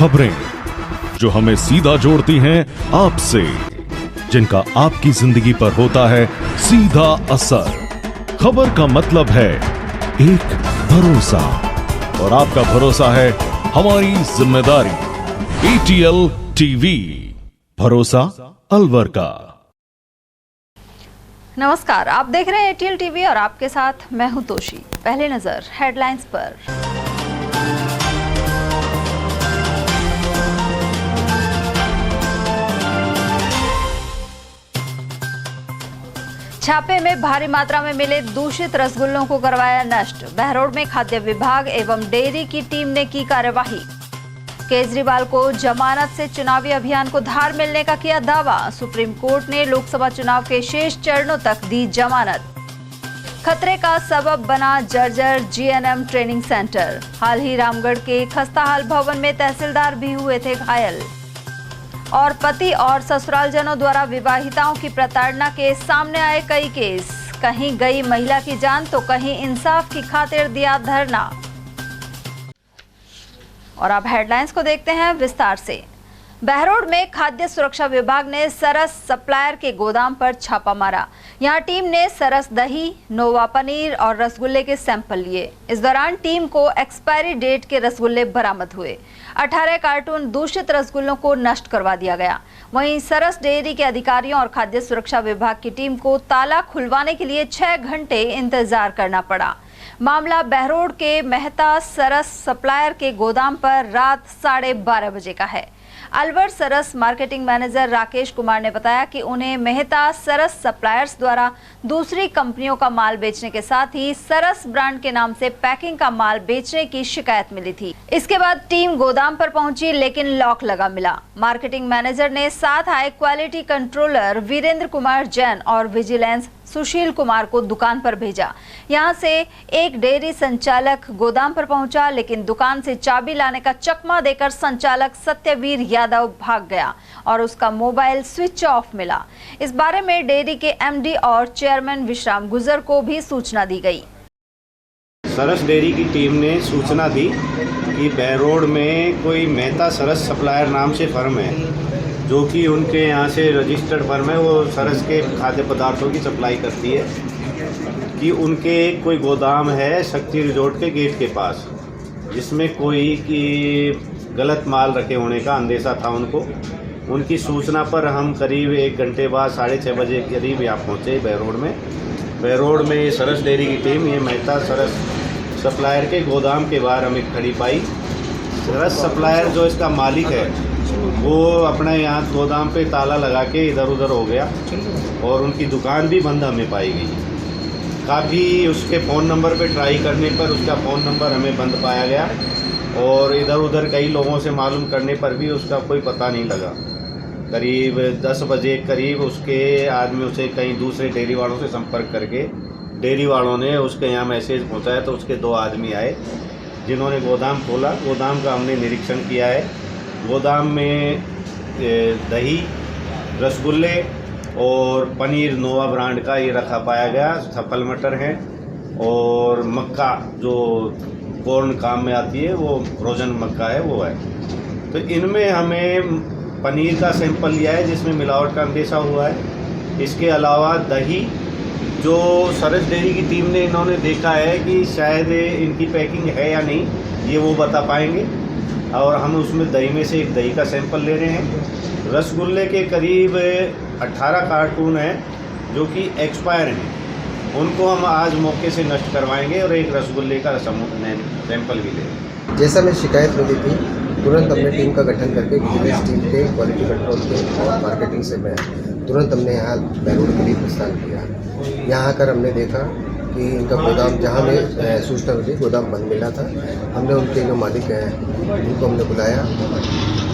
खबरें जो हमें सीधा जोड़ती हैं आपसे, जिनका आपकी जिंदगी पर होता है सीधा असर। खबर का मतलब है एक भरोसा, और आपका भरोसा है हमारी जिम्मेदारी। ATL टीवी, भरोसा अलवर का। नमस्कार, आप देख रहे हैं ATL टीवी और आपके साथ मैं हूं तोशी। पहले नजर हेडलाइंस पर। छापे में भारी मात्रा में मिले दूषित रसगुल्लों को करवाया नष्ट। बहरोड में खाद्य विभाग एवं डेयरी की टीम ने की कार्यवाही। केजरीवाल को जमानत से चुनावी अभियान को धार मिलने का किया दावा। सुप्रीम कोर्ट ने लोकसभा चुनाव के शेष चरणों तक दी जमानत। खतरे का सबब बना जर्जर GNM ट्रेनिंग सेंटर। हाल ही रामगढ़ के खस्ताहाल भवन में तहसीलदार भी हुए थे घायल। और पति और ससुरालजनों द्वारा विवाहिताओं की प्रताड़ना के सामने आए कई केस। कहीं गई महिला की जान तो कहीं इंसाफ की खातिर दिया धरना। और अब हेडलाइंस को देखते हैं विस्तार से। बहरोड में खाद्य सुरक्षा विभाग ने सरस सप्लायर के गोदाम पर छापा मारा। यहां टीम ने सरस दही, नोवा पनीर और रसगुल्ले के सैंपल लिए। इस दौरान टीम को एक्सपायरी डेट के रसगुल्ले बरामद हुए। 18 कार्टून दूषित रसगुल्लों को नष्ट करवा दिया गया। वहीं सरस डेयरी के अधिकारियों और खाद्य सुरक्षा विभाग की टीम को ताला खुलवाने के लिए 6 घंटे इंतजार करना पड़ा। मामला बहरोड के मेहता सरस सप्लायर के गोदाम पर रात 12:30 बजे का है। अलवर सरस मार्केटिंग मैनेजर राकेश कुमार ने बताया कि उन्हें मेहता सरस सप्लायर्स द्वारा दूसरी कंपनियों का माल बेचने के साथ ही सरस ब्रांड के नाम से पैकिंग का माल बेचने की शिकायत मिली थी। इसके बाद टीम गोदाम पर पहुंची, लेकिन लॉक लगा मिला। मार्केटिंग मैनेजर ने साथ आए क्वालिटी कंट्रोलर वीरेंद्र कुमार जैन और विजिलेंस सुशील कुमार को दुकान पर भेजा। यहां से एक डेयरी संचालक गोदाम पर पहुंचा, लेकिन दुकान से चाबी लाने का चकमा देकर संचालक सत्यवीर यादव भाग गया और उसका मोबाइल स्विच ऑफ मिला। इस बारे में डेयरी के MD और चेयरमैन विश्राम गुजर को भी सूचना दी गई। सरस डेयरी की टीम ने सूचना दी कि बहरोड में कोई मेहता सरस सप्लायर नाम से फर्म है, जो कि उनके यहाँ से रजिस्टर्ड फर्म है। वो सरस के खाद्य पदार्थों की सप्लाई करती है कि उनके कोई गोदाम है शक्ति रिजॉर्ट के गेट के पास, जिसमें कोई की गलत माल रखे होने का अंदेशा था उनको। उनकी सूचना पर हम करीब 1 घंटे बाद 6:30 बजे के करीब यहाँ पहुँचे बहरोड में सरस डेयरी की टीम ये मेहता सरस सप्लायर के गोदाम के बाहर हमें खड़ी पाई। सरस सप्लायर जो इसका मालिक है वो अपने यहाँ गोदाम पे ताला लगा के इधर उधर हो गया और उनकी दुकान भी बंद हमें पाई गई। काफ़ी उसके फ़ोन नंबर पे ट्राई करने पर उसका फ़ोन नंबर हमें बंद पाया गया और इधर उधर कई लोगों से मालूम करने पर भी उसका कोई पता नहीं लगा। करीब 10 बजे करीब उसके आदमी उसे कहीं दूसरे डेयरी वालों से संपर्क करके डेयरी वालों ने उसके यहाँ मैसेज पहुँचाया तो उसके 2 आदमी आए, जिन्होंने गोदाम खोला। गोदाम का हमने निरीक्षण किया है। गोदाम में दही, रसगुल्ले और पनीर नोवा ब्रांड का ये रखा पाया गया। सफल मटर है और मक्का जो कॉर्न काम में आती है, वो फ्रोजन मक्का है, वो है। तो इनमें हमें पनीर का सैंपल लिया है जिसमें मिलावट का अंदेशा हुआ है। इसके अलावा दही जो सरस डेयरी की टीम ने इन्होंने देखा है कि शायद इनकी पैकिंग है या नहीं, ये वो बता पाएंगे। और हम उसमें दही में से एक दही का सैंपल ले रहे हैं। रसगुल्ले के करीब 18 कार्टून हैं जो कि एक्सपायर हैं, उनको हम आज मौके से नष्ट करवाएंगे और एक रसगुल्ले का सैंपल भी ले रहे हैं। जैसा मैं शिकायत मिली थी, तुरंत हमने टीम का गठन करके विजिलेंस टीम के, क्वालिटी कंट्रोल के और मार्केटिंग से मैं तुरंत हमने यहाँ बहरोड के लिए प्रस्थान किया। यहाँ आकर हमने देखा कि इनका गोदाम, जहाँ में सूचना मिली गोदाम बंद मिला था। हमने उनके जो मालिक हैं उनको हमने बुलाया,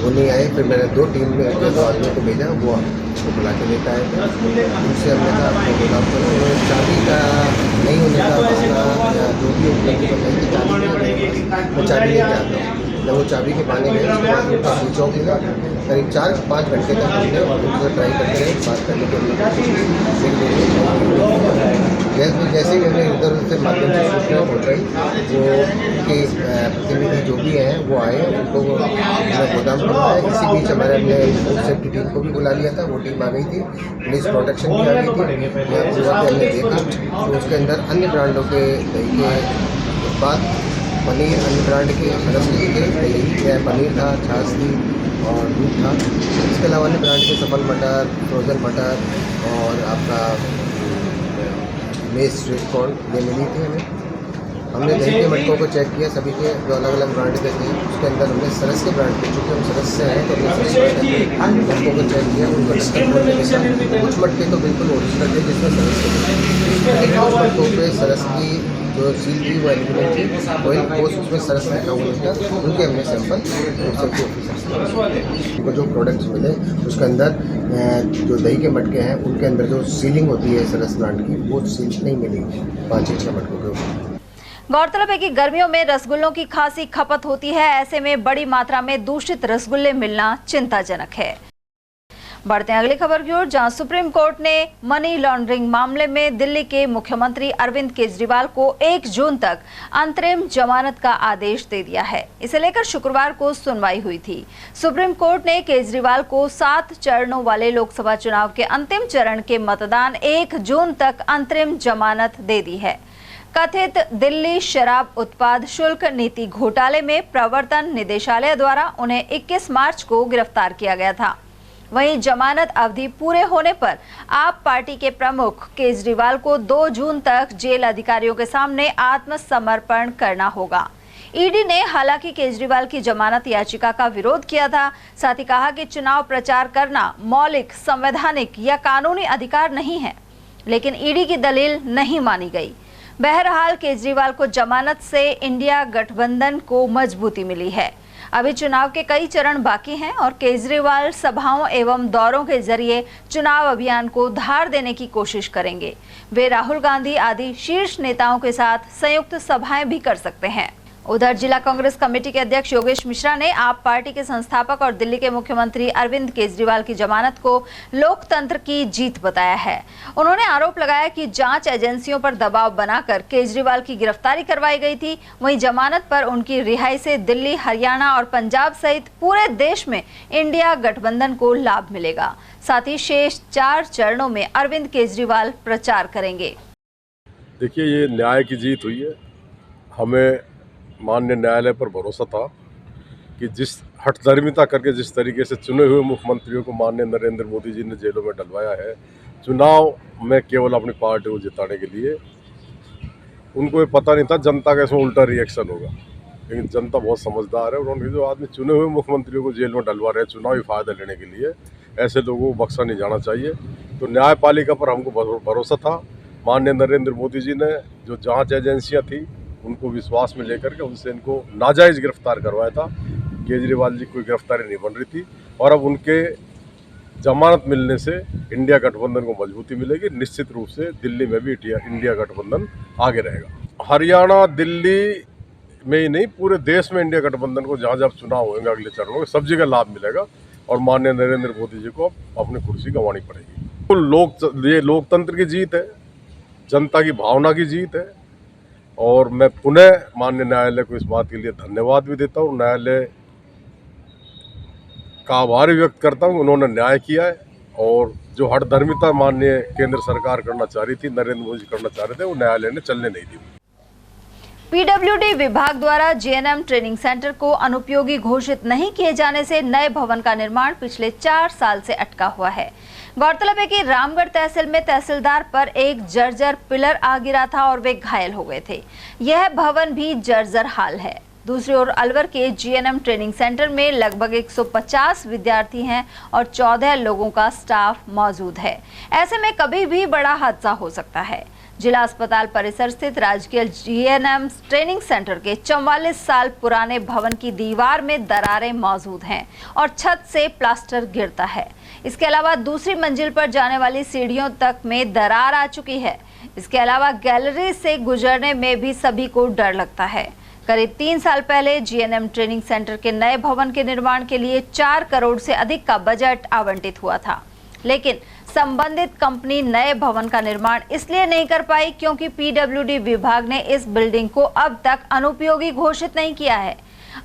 वो नहीं आए। फिर मैंने 2 टीम में 2 आदमियों को भेजा, वो उसको बुला के लेकर आए थे। उनसे हमने कहा अपने गोदाम पर चाबी का नहीं होने का मसला या जो भी उपलब्ध बताइए, चाबी लेके आता हूँ। जब वो चाबी के पाने गए उसके बाद उनका स्विच ऑफ मिला। करीब 4-5 घंटे तक हमने उनसे ट्राई करते रहे, बात करने के लिए। जैसे ही हमने इधर उधर से माध्यम से सूचना पहुँचाई, वो उनके प्रतिनिधि जो भी हैं वो आए, उनको मैं गोदाम खुला है। इसी बीच हमारे हमने फूड सेफ्टी टीम को भी बुला लिया था, वो टीम आ गई थी, पुलिस प्रोटेक्शन भी आ गई थी। यहाँ पूरा हमने देखा तो उसके अंदर अन्य ब्रांडों के दही के उत्पाद, पनीर अन्य ब्रांड के सरस दही के दही, पनीर था, छाछ थी और दूध था। इसके अलावा अन्य ब्रांड के सफल मटर, फ्रोज़न मटर और आपका मेस स्वीट कॉर्न ये मिली थी हमें। हमने दही के मटकों को चेक किया, सभी के जो अलग अलग ब्रांड के थे। उसके अंदर हमने सरस के ब्रांड के, चूँकि हम सरस से हैं तो हमने सरस के मटकों को चेक किया, उनको डिस्कस करने के साथ कुछ मटके तो बिल्कुल ओरिजिनल थे जिसमें सरस के, लेकिन कुछ मटकों पे सरस की जो सील थी वो एल्यूमिनियम थी, ऑयल पोस्ट उसमें सरस लिखा हुआ था। उनके हमने सैंपल फूड सेफ्टी ऑफिसर को जो प्रोडक्ट्स मिले उसके अंदर जो दही के मटके हैं उनके अंदर जो सीलिंग होती है सरस ब्रांड की वो सील नहीं मिली 5-6 मटकों के ऊपर। गौरतलब है कि गर्मियों में रसगुल्लों की खासी खपत होती है। ऐसे में बड़ी मात्रा में दूषित रसगुल्ले मिलना चिंताजनक है। बढ़ते हैं अगली खबर की ओर, जहां सुप्रीम कोर्ट ने मनी लॉन्ड्रिंग मामले में दिल्ली के मुख्यमंत्री अरविंद केजरीवाल को 1 जून तक अंतरिम जमानत का आदेश दे दिया है। इसे लेकर शुक्रवार को सुनवाई हुई थी। सुप्रीम कोर्ट ने केजरीवाल को 7 चरणों वाले लोकसभा चुनाव के अंतिम चरण के मतदान 1 जून तक अंतरिम जमानत दे दी है। कथित दिल्ली शराब उत्पाद शुल्क नीति घोटाले में प्रवर्तन निदेशालय द्वारा उन्हें 21 मार्च को गिरफ्तार किया गया था। वहीं जमानत अवधि पूरे होने पर आप पार्टी के प्रमुख केजरीवाल को 2 जून तक जेल अधिकारियों के सामने आत्मसमर्पण करना होगा। ईडी ने हालांकि केजरीवाल की जमानत याचिका का विरोध किया था। साथ ही कहा कि चुनाव प्रचार करना मौलिक, संवैधानिक या कानूनी अधिकार नहीं है, लेकिन ईडी की दलील नहीं मानी गई। बहरहाल केजरीवाल को जमानत से इंडिया गठबंधन को मजबूती मिली है। अभी चुनाव के कई चरण बाकी हैं और केजरीवाल सभाओं एवं दौरों के जरिए चुनाव अभियान को धार देने की कोशिश करेंगे। वे राहुल गांधी आदि शीर्ष नेताओं के साथ संयुक्त सभाएं भी कर सकते हैं। उधर जिला कांग्रेस कमेटी के अध्यक्ष योगेश मिश्रा ने आप पार्टी के संस्थापक और दिल्ली के मुख्यमंत्री अरविंद केजरीवाल की जमानत को लोकतंत्र की जीत बताया है। उन्होंने आरोप लगाया कि जांच एजेंसियों पर दबाव बनाकर केजरीवाल की गिरफ्तारी करवाई गई थी। वहीं जमानत पर उनकी रिहाई से दिल्ली, हरियाणा और पंजाब सहित पूरे देश में इंडिया गठबंधन को लाभ मिलेगा। साथ ही शेष 4 चरणों में अरविंद केजरीवाल प्रचार करेंगे। देखिए, ये न्याय की जीत हुई है। हमें माननीय न्यायालय पर भरोसा था कि जिस हठधर्मिता करके जिस तरीके से चुने हुए मुख्यमंत्रियों को माननीय नरेंद्र मोदी जी ने जेलों में डलवाया है चुनाव में केवल अपनी पार्टी को जिताने के लिए, उनको ये पता नहीं था जनता का इसमें उल्टा रिएक्शन होगा। लेकिन जनता बहुत समझदार है। उन्होंने जो आदमी चुने हुए मुख्यमंत्रियों को जेल में डलवा रहे हैं चुनावी फायदा लेने के लिए, ऐसे लोगों को बख्शा नहीं जाना चाहिए। तो न्यायपालिका पर हमको भरोसा था। माननीय नरेंद्र मोदी जी ने जो जाँच एजेंसियाँ थी उनको विश्वास में लेकर के उनसे इनको नाजायज़ गिरफ्तार करवाया था। केजरीवाल जी कोई गिरफ्तारी नहीं बन रही थी और अब उनके जमानत मिलने से इंडिया गठबंधन को मजबूती मिलेगी। निश्चित रूप से दिल्ली में भी इंडिया गठबंधन आगे रहेगा। हरियाणा, दिल्ली में ही नहीं पूरे देश में इंडिया गठबंधन को जहाँ जहाँ चुनाव होंगे अगले चरणों में सब जगह लाभ मिलेगा और माननीय नरेंद्र मोदी जी को अपनी कुर्सी गंवानी पड़ेगी। तो ये लोकतंत्र की जीत है, जनता की भावना की जीत है और मैं पुनः माननीय न्यायालय को इस बात के लिए धन्यवाद भी देता हूँ। न्यायालय का आभार व्यक्त करता हूँ। उन्होंने न्याय किया है और जो हठधर्मिता माननीय केंद्र सरकार करना चाह रही थी, नरेंद्र मोदी करना चाह रहे थे, वो न्यायालय ने चलने नहीं दी। पीडब्ल्यूडी विभाग द्वारा जीएनएम ट्रेनिंग सेंटर को अनुपयोगी घोषित नहीं किए जाने से नए भवन का निर्माण पिछले 4 साल से अटका हुआ है। गौरतलब है कि रामगढ़ तहसील में तहसीलदार पर एक जर्जर पिलर आ गिरा था और वे घायल हो गए थे। यह भवन भी जर्जर हाल है। दूसरी ओर अलवर के जीएनएम ट्रेनिंग सेंटर में लगभग 150 विद्यार्थी हैं और 14 लोगों का स्टाफ मौजूद है। ऐसे में कभी भी बड़ा हादसा हो सकता है। जिला अस्पताल परिसर स्थित राजकीय जीएनएम ट्रेनिंग सेंटर के 44 साल पुराने भवन की दीवार में दरारें मौजूद हैं और छत से प्लास्टर गिरता है। इसके अलावा दूसरी मंजिल पर जाने वाली सीढ़ियों तक में दरार आ चुकी है। इसके अलावा गैलरी से गुजरने में भी सभी को डर लगता है। करीब 3 साल पहले जीएनएम ट्रेनिंग सेंटर के नए भवन के निर्माण के लिए 4 करोड़ से अधिक का बजट आवंटित हुआ था, लेकिन संबंधित कंपनी नए भवन का निर्माण इसलिए नहीं कर पाई क्योंकि पीडब्ल्यूडी विभाग ने इस बिल्डिंग को अब तक अनुपयोगी घोषित नहीं किया है।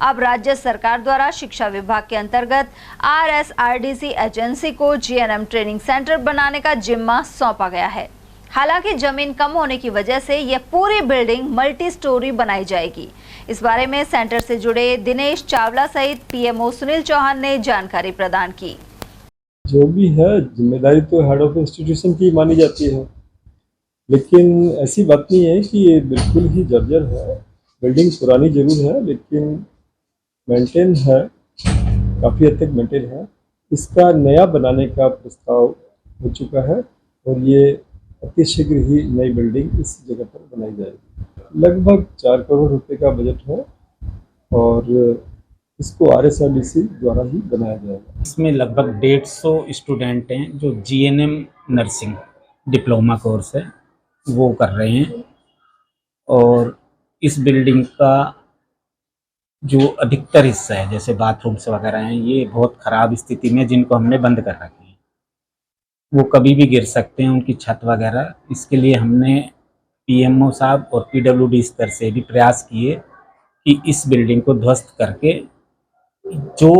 अब राज्य सरकार द्वारा शिक्षा विभाग के अंतर्गत RSRDC एजेंसी को GNM ट्रेनिंग सेंटर बनाने का जिम्मा सौंपा गया है। हालांकि जमीन कम होने की वजह से यह पूरी बिल्डिंग मल्टी स्टोरी बनाई जाएगी। इस बारे में सेंटर से जुड़े दिनेश चावला सहित PMO सुनील चौहान ने जानकारी प्रदान की। जो भी है जिम्मेदारी तो हेड ऑफ इंस्टीट्यूशन की मानी जाती है, लेकिन ऐसी बात नहीं है कि ये बिल्कुल ही जर्जर है। बिल्डिंग पुरानी जरूर है लेकिन मेंटेन है, काफ़ी हद तक मेंटेन है। इसका नया बनाने का प्रस्ताव हो चुका है और ये अति शीघ्र ही नई बिल्डिंग इस जगह पर बनाई जाएगी। लगभग 4 करोड़ रुपए का बजट है और इसको RSRDC द्वारा ही बनाया जाएगा। इसमें लगभग 150 स्टूडेंट हैं जो GNM नर्सिंग डिप्लोमा कोर्स है वो कर रहे हैं और इस बिल्डिंग का जो अधिकतर हिस्सा है जैसे बाथरूम्स वगैरह हैं ये बहुत ख़राब स्थिति में, जिनको हमने बंद कर रखे हैं, वो कभी भी गिर सकते हैं उनकी छत वगैरह। इसके लिए हमने PMO साहब और PWD स्तर से भी प्रयास किए कि इस बिल्डिंग को ध्वस्त करके जो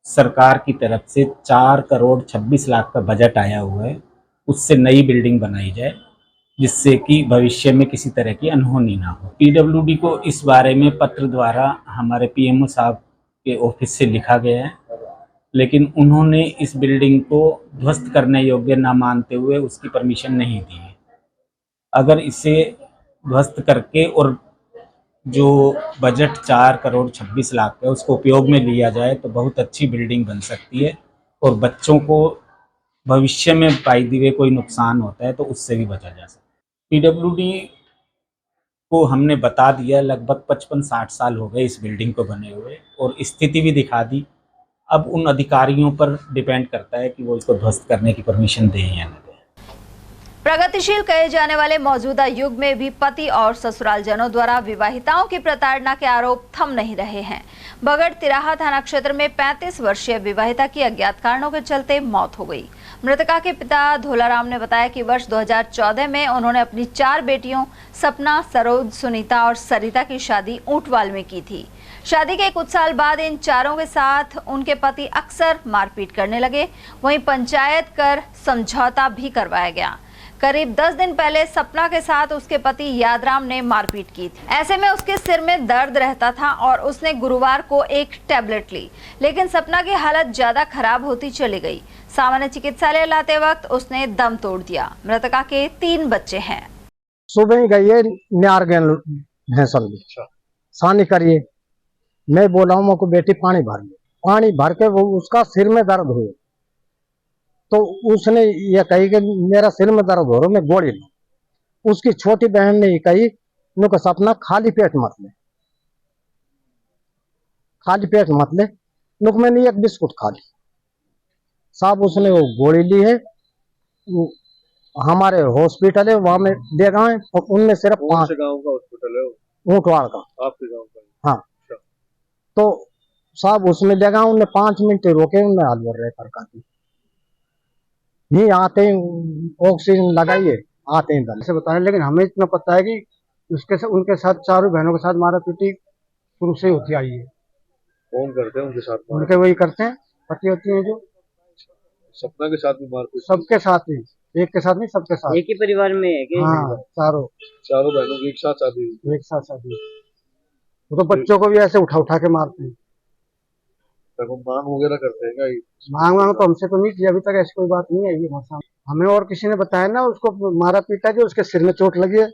सरकार की तरफ से 4 करोड़ 26 लाख का बजट आया हुआ है उससे नई बिल्डिंग बनाई जाए, जिससे कि भविष्य में किसी तरह की अनहोनी ना हो। PWD को इस बारे में पत्र द्वारा हमारे PMO साहब के ऑफिस से लिखा गया है, लेकिन उन्होंने इस बिल्डिंग को ध्वस्त करने योग्य ना मानते हुए उसकी परमिशन नहीं दी है। अगर इसे ध्वस्त करके और जो बजट 4 करोड़ 26 लाख है उसको उपयोग में लिया जाए तो बहुत अच्छी बिल्डिंग बन सकती है और बच्चों को भविष्य में पाई हुए कोई नुकसान होता है तो उससे भी बचा जा सकता है। PWD को हमने बता दिया, लगभग 55-60 साल हो गए इस बिल्डिंग को बने हुए और स्थिति भी दिखा दी। अब उन अधिकारियों पर डिपेंड करता है कि वो इसको ध्वस्त करने की परमिशन दें या न दें। प्रगतिशील कहे जाने वाले मौजूदा युग में भी पति और ससुराल जनों द्वारा विवाहिताओं की प्रताड़ना के आरोप थम नहीं रहे हैं। बगड़ तिराहा थाना क्षेत्र में 35 वर्षीय विवाहिता की अज्ञात कारणों के चलते मौत हो गई। मृतका के पिता धोलाराम ने बताया कि वर्ष 2014 में उन्होंने अपनी 4 बेटियों सपना, सरोज, सुनीता और सरिता की शादी ऊंटवाल में की थी। शादी के कुछ साल बाद इन चारों के साथ उनके पति अक्सर मारपीट करने लगे। वहीं पंचायत कर समझौता भी करवाया गया। करीब 10 दिन पहले सपना के साथ उसके पति यादराम ने मारपीट की थी। ऐसे में उसके सिर में दर्द रहता था और उसने गुरुवार को एक टैबलेट ली, लेकिन सपना की हालत ज्यादा खराब होती चली गई। सामान्य चिकित्सालय लाते वक्त उसने दम तोड़ दिया। मृतका के 3 बच्चे हैं। सुबह ही गई है न्यार गए भैंसल सानी करिए, मैं बोला हूँ मुझको बेटी पानी भर के वो उसका सिर में दर्द हुए तो उसने ये कही कि मेरा सिर में दर्द हो रहा मैं गोली लूं। उसकी छोटी बहन ने कही नुक सपना खाली पेट मत ले, खाली पेट मत ले, नुक मैंने एक बिस्कुट खा ली। साहब उसने वो गोली ली है, हमारे हॉस्पिटल है वहां में ले गए और उनमें सिर्फ 5 गांव का हॉस्पिटल है, ऊंटवाड़ का, आपके गांव का। हाँ, तो साहब उसमें ले गए, उनने 5 मिनट रोके, उनने हाथ भर रहे कर नहीं आते ऑक्सीजन लगाइए आते हैं दल से बताया। लेकिन हमें इतना पता है कि उनके साथ 4 बहनों के साथ मारा पीटी शुरू से होती आई है। कौन करते हैं उनके साथ? उनके वही करते हैं, पति होती हैं जो। सपना के साथ भी मारपीट? सबके साथ ही, एक के साथ नहीं, सबके साथ। एक ही परिवार में है कि? हाँ, चारों बहनों की एक साथ शादी? एक साथ शादी। वो तो बच्चों को भी ऐसे उठा के मारते हैं। मांग वगैरह करते हैं क्या? मांग तो हमसे तो नहीं की अभी तक, ऐसी कोई बात नहीं आई है। हमें और किसी ने बताया ना उसको मारा पीटा जो उसके सिर में चोट लगी है,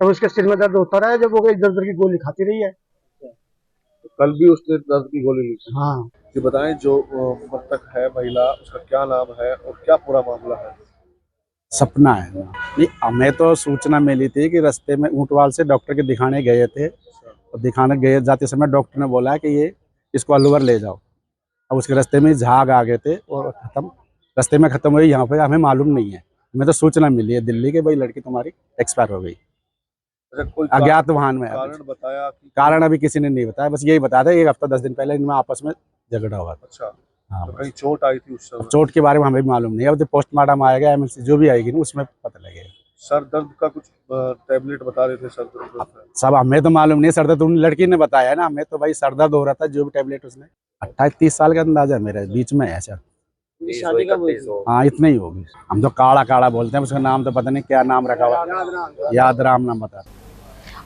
तब उसके सिर में दर्द होता रहा है जब वो दर्द की गोली खाती रही है। तो कल भी उसने दर्द की गोली ली थी? हाँ। ये बताएं जो मृतक है महिला, उसका क्या नाम है और क्या पूरा मामला है? सपना है। नहीं, हमें तो सूचना मिली थी कि रास्ते में ऊंटवाल से डॉक्टर के दिखाने गए थे, और दिखाने गए जाते समय डॉक्टर ने बोला कि ये इसको अलवर ले जाओ। अब उसके रास्ते में झाग आ गए थे और रास्ते में ख़त्म हुई। यहाँ पे हमें मालूम नहीं है, हमें तो सूचना मिली है दिल्ली के भाई लड़की तुम्हारी एक्सपायर हो गई। कोई अज्ञात वाहन में कारण बताया? कारण अभी किसी ने नहीं बताया, बस यही बताया था 1 हफ्ता 10 दिन पहले इनमें आपस में झगड़ा हुआ था। अच्छा, हाँ, तो कहीं चोट आई थी उस समय? चोट के बारे में हमें भी मालूम नहीं है, अब तो पोस्टमार्टम आएगा, MLC जो भी आएगी ना उसमें पता लगेगा। सर दर्द का कुछ टैबलेट बता रहे थे, सर दर्द का। सब हमें तो मालूम नहीं, सर दर्द उन लड़की ने बताया ना, हमें तो भाई सर दर्द हो रहा था, जो भी टैबलेट उसने 28-30 साल का अंदाजा है मेरे बीच में है सर। शादी का हाँ इतना ही होगी। हम तो काड़ा काड़ा बोलते हैं, उसका नाम तो पता नहीं क्या नाम रखा हुआ, याद राम नाम बता।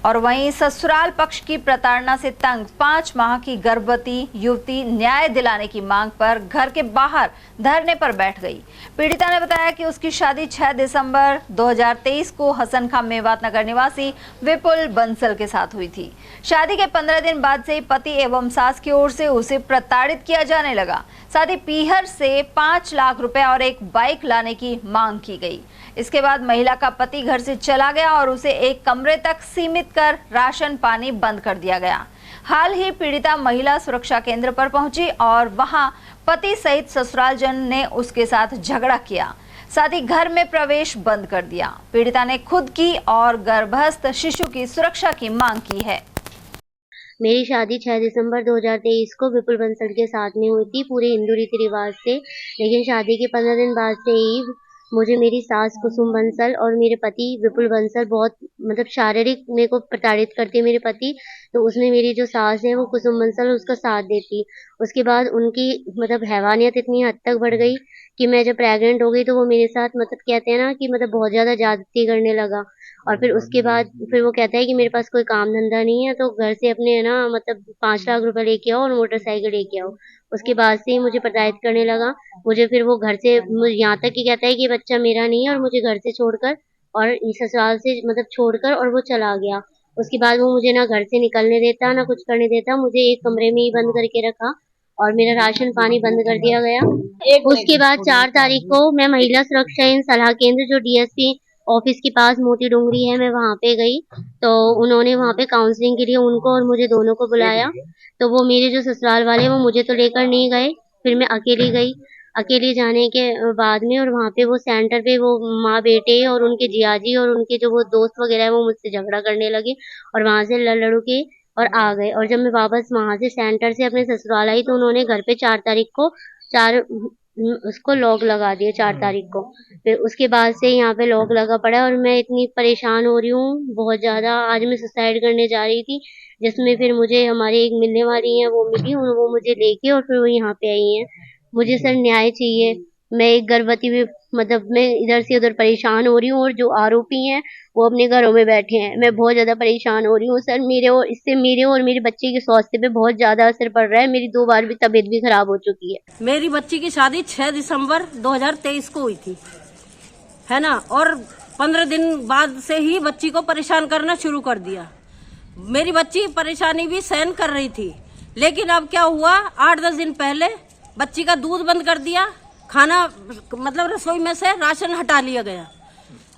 और वहीं ससुराल पक्ष की प्रताड़ना से तंग 5 माह की गर्भवती युवती न्याय दिलाने की मांग पर घर के बाहर धरने पर बैठ गई। पीड़िता ने बताया कि उसकी शादी 6 दिसंबर 2023 को हसन खां मेवात नगर निवासी विपुल बंसल के साथ हुई थी। शादी के 15 दिन बाद से पति एवं सास की ओर से उसे प्रताड़ित किया जाने लगा। साथ ही पीहर से 5 लाख रुपए और एक बाइक लाने की मांग की गई। इसके बाद महिला का पति घर से चला गया और उसे एक कमरे तक सीमित कर राशन पानी बंद कर दिया गया। हाल ही पीड़िता महिला सुरक्षा केंद्र पर पहुंची और वहां पति सहित ससुराल जन ने उसके साथ झगड़ा किया, साथ ही घर में प्रवेश बंद कर दिया। पीड़िता ने खुद की और गर्भस्थ शिशु की सुरक्षा की मांग की है। मेरी शादी 6 दिसंबर 2023 को विपुल बंसल के साथ में हुई थी, पूरे हिंदू रीति रिवाज से। लेकिन शादी के 15 दिन बाद से ही मुझे मेरी सास कुसुम बंसल और मेरे पति विपुल बंसल बहुत मतलब शारीरिक मेरे को प्रताड़ित करते मेरे पति। तो उसने मेरी जो सास है वो कुसुम बंसल उसका साथ देती। उसके बाद उनकी मतलब हैवानियत इतनी हद तक बढ़ गई कि मैं जब प्रेग्नेंट हो गई तो वो मेरे साथ मतलब कहते हैं ना कि मतलब बहुत ज़्यादा ज्यादती करने लगा। और फिर उसके बाद फिर वो कहता है कि मेरे पास कोई काम धंधा नहीं है, तो घर से अपने है ना मतलब 5 लाख रुपए लेके आओ और मोटरसाइकिल लेके आओ। उसके बाद से ही मुझे प्रताड़ित करने लगा। मुझे फिर वो घर से यहाँ तक कि कहता है कि बच्चा मेरा नहीं है और मुझे घर से छोड़कर और ससुराल से मतलब छोड़कर और वो चला गया। उसके बाद वो मुझे ना घर से निकलने देता ना कुछ करने देता, मुझे एक कमरे में ही बंद करके रखा और मेरा राशन पानी बंद कर दिया गया। उसके बाद 4 तारीख को मैं महिला सुरक्षा एवं सलाह केंद्र जो डीएसपी ऑफिस के पास मोती डोंगरी है, मैं वहाँ पे गई तो उन्होंने वहाँ पे काउंसलिंग के लिए उनको और मुझे दोनों को बुलाया। तो वो मेरे जो ससुराल वाले वो मुझे तो लेकर नहीं गए, फिर मैं अकेली गई। अकेले जाने के बाद में और वहाँ पे वो सेंटर पे वो माँ बेटे और उनके जियाजी और उनके जो वो दोस्त वगैरह है वो मुझसे झगड़ा करने लगे और वहाँ से लड़ के और आ गए। और जब मैं वापस वहाँ से सेंटर से अपने ससुराल आई तो उन्होंने घर पे 4 तारीख को उसको लॉक लगा दिया 4 तारीख को। फिर उसके बाद से यहाँ पे लॉक लगा पड़ा और मैं इतनी परेशान हो रही हूँ बहुत ज़्यादा। आज मैं सुसाइड करने जा रही थी, जिसमें फिर मुझे हमारी एक मिलने वाली है वो मिली और वो मुझे लेके और फिर वो यहाँ पे आई है। मुझे सर न्याय चाहिए। मैं एक गर्भवती भी मतलब मैं इधर से उधर परेशान हो रही हूँ और जो आरोपी हैं वो अपने घरों में बैठे हैं। मैं बहुत ज़्यादा परेशान हो रही हूँ सर। इससे मेरे और मेरे बच्चे के स्वास्थ्य पे बहुत ज़्यादा असर पड़ रहा है। मेरी 2 बार भी तबीयत भी खराब हो चुकी है। मेरी बच्ची की शादी 6 दिसंबर 2023 को हुई थी, है ना, और 15 दिन बाद से ही बच्ची को परेशान करना शुरू कर दिया। मेरी बच्ची परेशानी भी सहन कर रही थी, लेकिन अब क्या हुआ, 8-10 दिन पहले बच्ची का दूध बंद कर दिया, खाना मतलब रसोई में से राशन हटा लिया गया।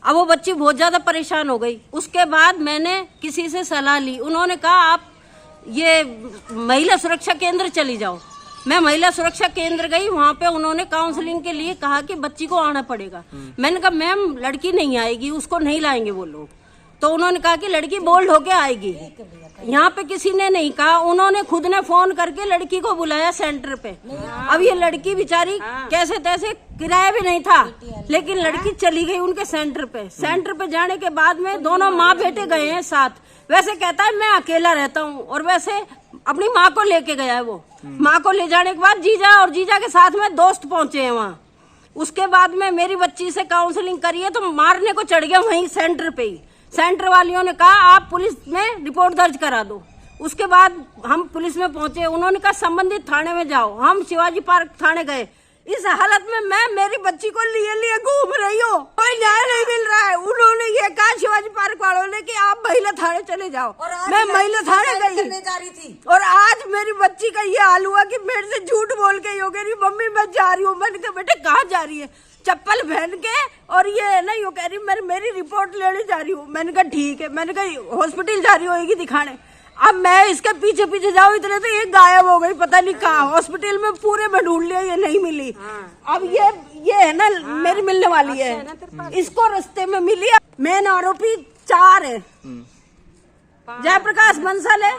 अब वो बच्ची बहुत ज़्यादा परेशान हो गई। उसके बाद मैंने किसी से सलाह ली, उन्होंने कहा आप ये महिला सुरक्षा केंद्र चली जाओ। मैं महिला सुरक्षा केंद्र गई, वहाँ पे उन्होंने काउंसलिंग के लिए कहा कि बच्ची को आना पड़ेगा। मैंने कहा मैम लड़की नहीं आएगी, उसको नहीं लाएंगे वो लोग। तो उन्होंने कहा कि लड़की बोल्ड होके आएगी। यहाँ पे किसी ने नहीं कहा, उन्होंने खुद ने फोन करके लड़की को बुलाया सेंटर पे। अब ये लड़की बेचारी कैसे तैसे, किराया भी नहीं था, लेकिन लड़की चली गई उनके सेंटर पे। सेंटर पे जाने के बाद में दोनों माँ बेटे गए हैं साथ। वैसे कहता है मैं अकेला रहता हूँ और वैसे अपनी माँ को लेके गया है वो। माँ को ले जाने के बाद जीजा और जीजा के साथ में दोस्त पहुंचे हैं वहाँ। उसके बाद में मेरी बच्ची से काउंसलिंग करिए तो मारने को चढ़ गया वहीं सेंटर पे ही। सेंटर वालियों ने कहा आप पुलिस में रिपोर्ट दर्ज करा दो। उसके बाद हम पुलिस में पहुंचे, उन्होंने कहा संबंधित थाने में जाओ। हम शिवाजी पार्क थाने गए। इस हालत में मैं मेरी बच्ची को लिए घूम रही हूँ, कोई न्याय नहीं मिल रहा है। उन्होंने ये कहा शिवाजी पार्क वालों ने कि आप महिला थाने चले जाओ। मैं महिला थाने गई और आज मेरी बच्ची का ये हाल हुआ कि मेरे से झूठ बोल के यो कह रही मम्मी मैं जा रही हूँ। मैंने कहा बेटे कहाँ जा रही है, चप्पल पहन के, और ये ना यो कह रही मेरी रिपोर्ट लेने जा रही हूँ। मैंने कहा ठीक है, मैंने कहा हॉस्पिटल जा रही होगी दिखाने। अब मैं इसके पीछे पीछे जाऊँ इतने तो ये गायब हो गई, पता नहीं कहाँ। हॉस्पिटल में पूरे में ढूंढ लिया, ये नहीं मिली। अब ये है ना मेरी मिलने वाली है, इसको रास्ते में मिली। मेन आरोपी 4 है, जयप्रकाश बंसल है,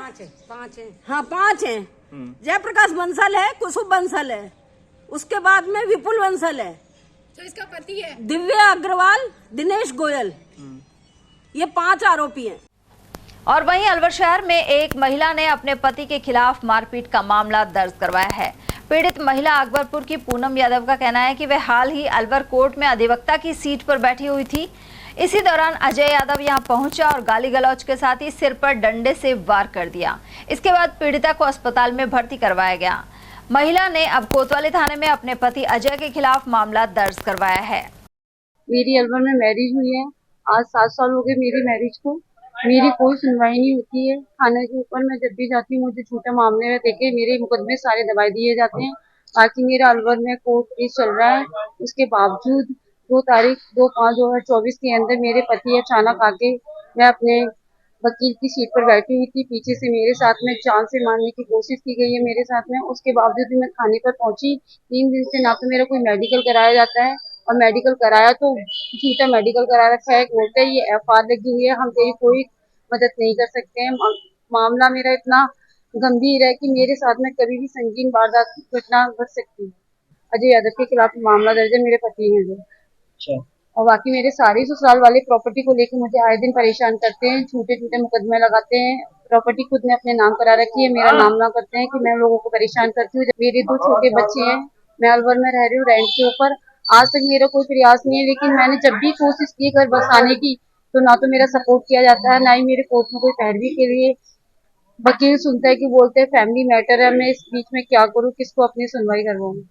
5 है, हाँ 5 है। जयप्रकाश बंसल है, कुसुम बंसल है, उसके बाद में विपुल बंसल है, जो इसका पति है। दिव्या अग्रवाल, दिनेश गोयल, ये 5 आरोपी हैं। और वहीं अलवर शहर में एक महिला ने अपने पति के खिलाफ मारपीट का मामला दर्ज करवाया है। पीड़ित महिला अकबरपुर की पूनम यादव का कहना है कि वह हाल ही अलवर कोर्ट में अधिवक्ता की सीट पर बैठी हुई थी। इसी दौरान अजय यादव यहां पहुंचा और गाली गलौज के साथ ही सिर पर डंडे से वार कर दिया। इसके बाद पीड़िता को अस्पताल में भर्ती करवाया गया। महिला ने अब कोतवाली थाने में अपने पति अजय के खिलाफ मामला दर्ज करवाया है। मेरी अलवर में मैरिज हुई है, आज 7 साल हो गए मेरी मैरिज को। मेरी कोई सुनवाई नहीं होती है। थाने के ऊपर मैं जब भी जाती हूँ मुझे झूठे मामले में देके मेरे मुकदमे सारे दबा दिए जाते हैं। बाकी मेरा अलवर में कोर्ट केस चल रहा है, उसके बावजूद 2 तारीख 2/5/2024 के अंदर मेरे पति अचानक आके, मैं अपने वकील की सीट पर बैठी हुई थी, पीछे से मेरे साथ में जान से मारने की कोशिश की गई है मेरे साथ में। उसके बावजूद भी मैं थाने पर पहुंची। 3 दिन से ना तो मेरा कोई मेडिकल कराया जाता है, और मेडिकल कराया तो झूठा मेडिकल करा रखा है कोर्ट है। ये FR लगी हुई है, हम तेरी कोई मदद नहीं कर सकते हैं। मामला मेरा इतना गंभीर है कि मेरे साथ में कभी भी संगीन वारदात घटना घट सकती है। अजय यादव के खिलाफ मामला दर्ज है, मेरे पति हैं जो। और बाकी मेरे सारे ससुराल वाले प्रॉपर्टी को लेकर मुझे आए दिन परेशान करते हैं, छोटे मुकदमे लगाते हैं। प्रॉपर्टी खुद ने अपने नाम करा रखी है, मेरा नाम ना करते हैं कि मैं लोगों को परेशान करती हूँ। मेरे 2 छोटे बच्चे हैं, मैं अलवर में रह रही हूँ रेंट के ऊपर। आज तक मेरा कोई प्रयास नहीं है, लेकिन मैंने जब भी कोशिश की घर बसाने की तो ना तो मेरा सपोर्ट किया जाता है, ना ही मेरे कोर्ट में कोई पैरवी के लिए वकील सुनता है कि बोलते हैं फैमिली मैटर है। मैं इस बीच में क्या करूं, किसको अपनी सुनवाई करवाऊं।